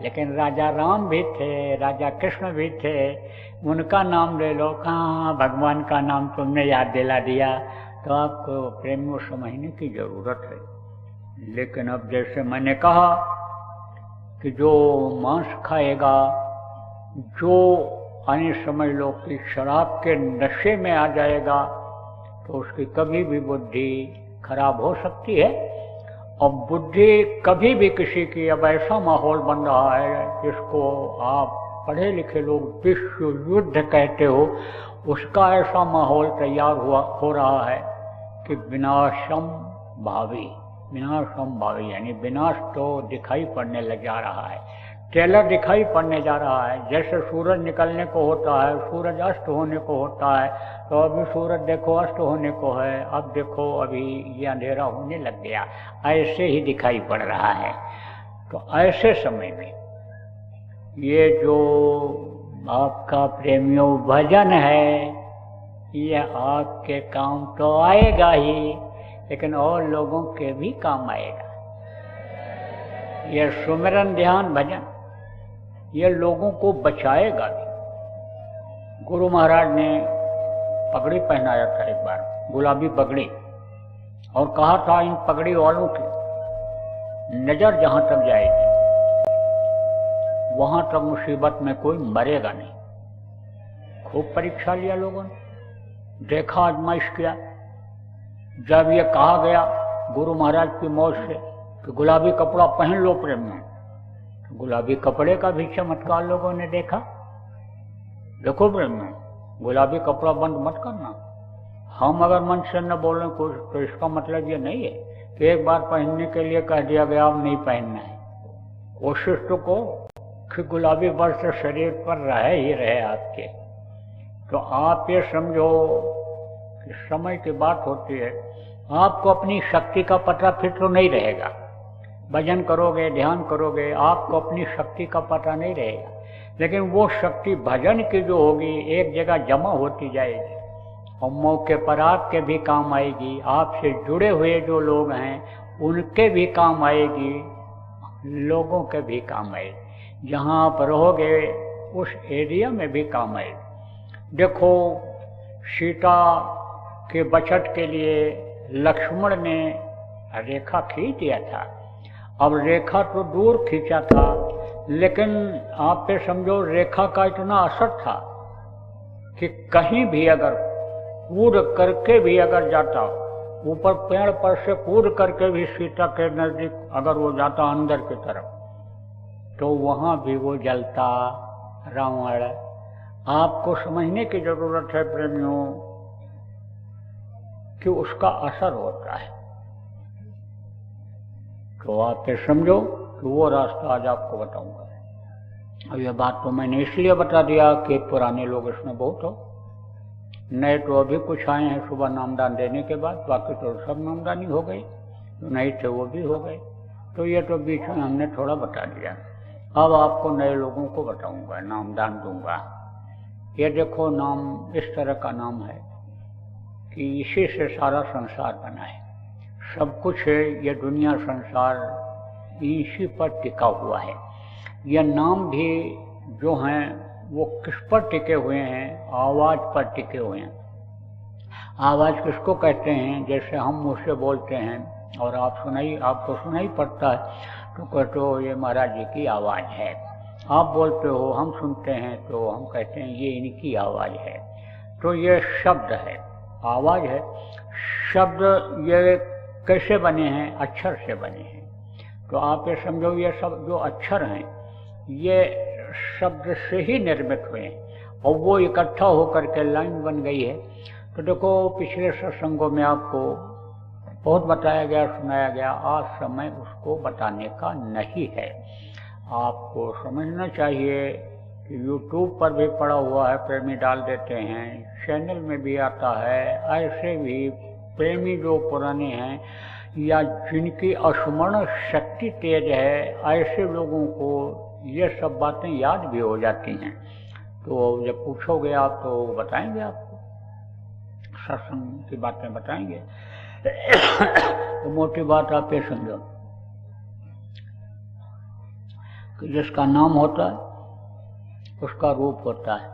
लेकिन राजा राम भी थे, राजा कृष्ण भी थे, उनका नाम ले लो, कहाँ भगवान का नाम तुमने याद दिला दिया। तो आपको प्रेम समझने की जरूरत है। लेकिन अब जैसे मैंने कहा कि जो मांस खाएगा, जो अन्य समझ लो कि शराब के नशे में आ जाएगा, तो उसकी कभी भी बुद्धि खराब हो सकती है। और बुद्धि कभी भी किसी की, अब ऐसा माहौल बन रहा है जिसको आप पढ़े लिखे लोग विश्व युद्ध कहते हो, उसका ऐसा माहौल तैयार हो रहा है कि विनाशम भावी, विनाशम भावी यानी विनाश तो दिखाई पड़ने लग जा रहा है, ट्रेलर दिखाई पड़ने जा रहा है। जैसे सूरज निकलने को होता है, सूरज अस्त होने को होता है, तो अभी सूरज देखो अस्त होने को है, अब देखो अभी ये अंधेरा होने लग गया, ऐसे ही दिखाई पड़ रहा है। तो ऐसे समय में ये जो आपका प्रेमियों भजन है, यह आपके काम तो आएगा ही, लेकिन और लोगों के भी काम आएगा। यह सुमिरन ध्यान भजन यह लोगों को बचाएगा भी। गुरु महाराज ने पगड़ी पहनाया था एक बार, गुलाबी पगड़ी, और कहा था इन पगड़ी वालों की नजर जहां तक जाएगी वहां तक मुसीबत में कोई मरेगा नहीं। खूब परीक्षा लिया लोगों ने, देखा, आजमाइश किया। जब यह कहा गया गुरु महाराज की मौत से कि गुलाबी कपड़ा पहन लो प्रेमियों, तो गुलाबी कपड़े का भी चमत्कार लोगों ने देखा। देखो प्रेमियों, गुलाबी कपड़ा बंद मत करना। हम अगर मन से न बोलें कुछ तो इसका मतलब ये नहीं है कि एक बार पहनने के लिए कह दिया गया अब नहीं पहनना है। कोशिश तो को कि गुलाबी वर्ष शरीर पर रहे ही रहे आपके। तो आप ये समझो कि समय की बात होती है, आपको अपनी शक्ति का पता फिर तो नहीं रहेगा। भजन करोगे, ध्यान करोगे, आपको अपनी शक्ति का पता नहीं रहेगा, लेकिन वो शक्ति भजन की जो होगी एक जगह जमा होती जाएगी और मौके पर आपके भी काम आएगी। आपसे जुड़े हुए जो लोग हैं उनके भी काम आएगी, लोगों के भी काम आएगी। जहाँ आप रहोगे उस एरिया में भी काम आएगी। देखो, सीता के बचत के लिए लक्ष्मण ने रेखा खींच दिया था। अब रेखा तो दूर खींचा था, लेकिन आप पे समझो रेखा का इतना असर था कि कहीं भी अगर कूद करके भी अगर जाता, ऊपर पेड़ पर से कूद करके भी सीता के नजदीक अगर वो जाता अंदर की तरफ, तो वहां भी वो जलता रावण। आपको समझने की जरूरत है प्रेमियों कि उसका असर होता है। तो आप ये समझो कि वो रास्ता आज आपको बताऊंगा। अब यह बात तो मैंने इसलिए बता दिया कि पुराने लोग इसमें बहुत हो, नए तो अभी कुछ आए हैं सुबह नामदान देने के बाद, बाकी तो सब नामदानी हो गई, जो नहीं थे वो भी हो गए। तो ये तो बीच में हमने थोड़ा बता दिया। अब आपको नए लोगों को बताऊंगा, नामदान दूंगा। ये देखो, नाम इस तरह का नाम है कि इसी से सारा संसार बना है, सब कुछ है। ये दुनिया संसार इसी पर टिका हुआ है। ये नाम भी जो हैं वो किस पर टिके हुए हैं? आवाज पर टिके हुए हैं। आवाज किसको कहते हैं? जैसे हम मुँह से बोलते हैं और आपको सुनाई पड़ता है तो कहते हो ये महाराज जी की आवाज है। आप बोलते हो, हम सुनते हैं तो हम कहते हैं ये इनकी आवाज है। तो ये शब्द है, आवाज है। शब्द ये कैसे बने हैं? अक्षर से बने हैं। तो आप ये समझो, ये सब जो अक्षर हैं ये शब्द से ही निर्मित हुए हैं और वो इकट्ठा होकर के लाइन बन गई है। तो देखो, पिछले सत्संगों में आपको बहुत बताया गया, सुनाया गया। आज समय उसको बताने का नहीं है। आपको समझना चाहिए कि YouTube पर भी पड़ा हुआ है, प्रेमी डाल देते हैं, चैनल में भी आता है। ऐसे भी प्रेमी जो पुराने हैं या जिनकी स्मरण शक्ति तेज है, ऐसे लोगों को ये सब बातें याद भी हो जाती हैं। तो जब पूछोगे आप तो बताएंगे, आपको सत्संग की बातें बताएंगे। तो मोटी बात आप ये समझो कि जिसका नाम होता है उसका रूप होता है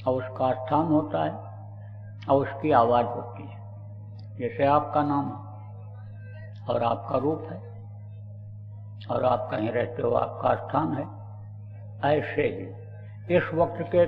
और उसका स्थान होता है और उसकी आवाज होती है। जैसे आपका नाम और आपका रूप है और आप कहीं रहते हो, आपका स्थान है, ऐसे ही इस वक्त के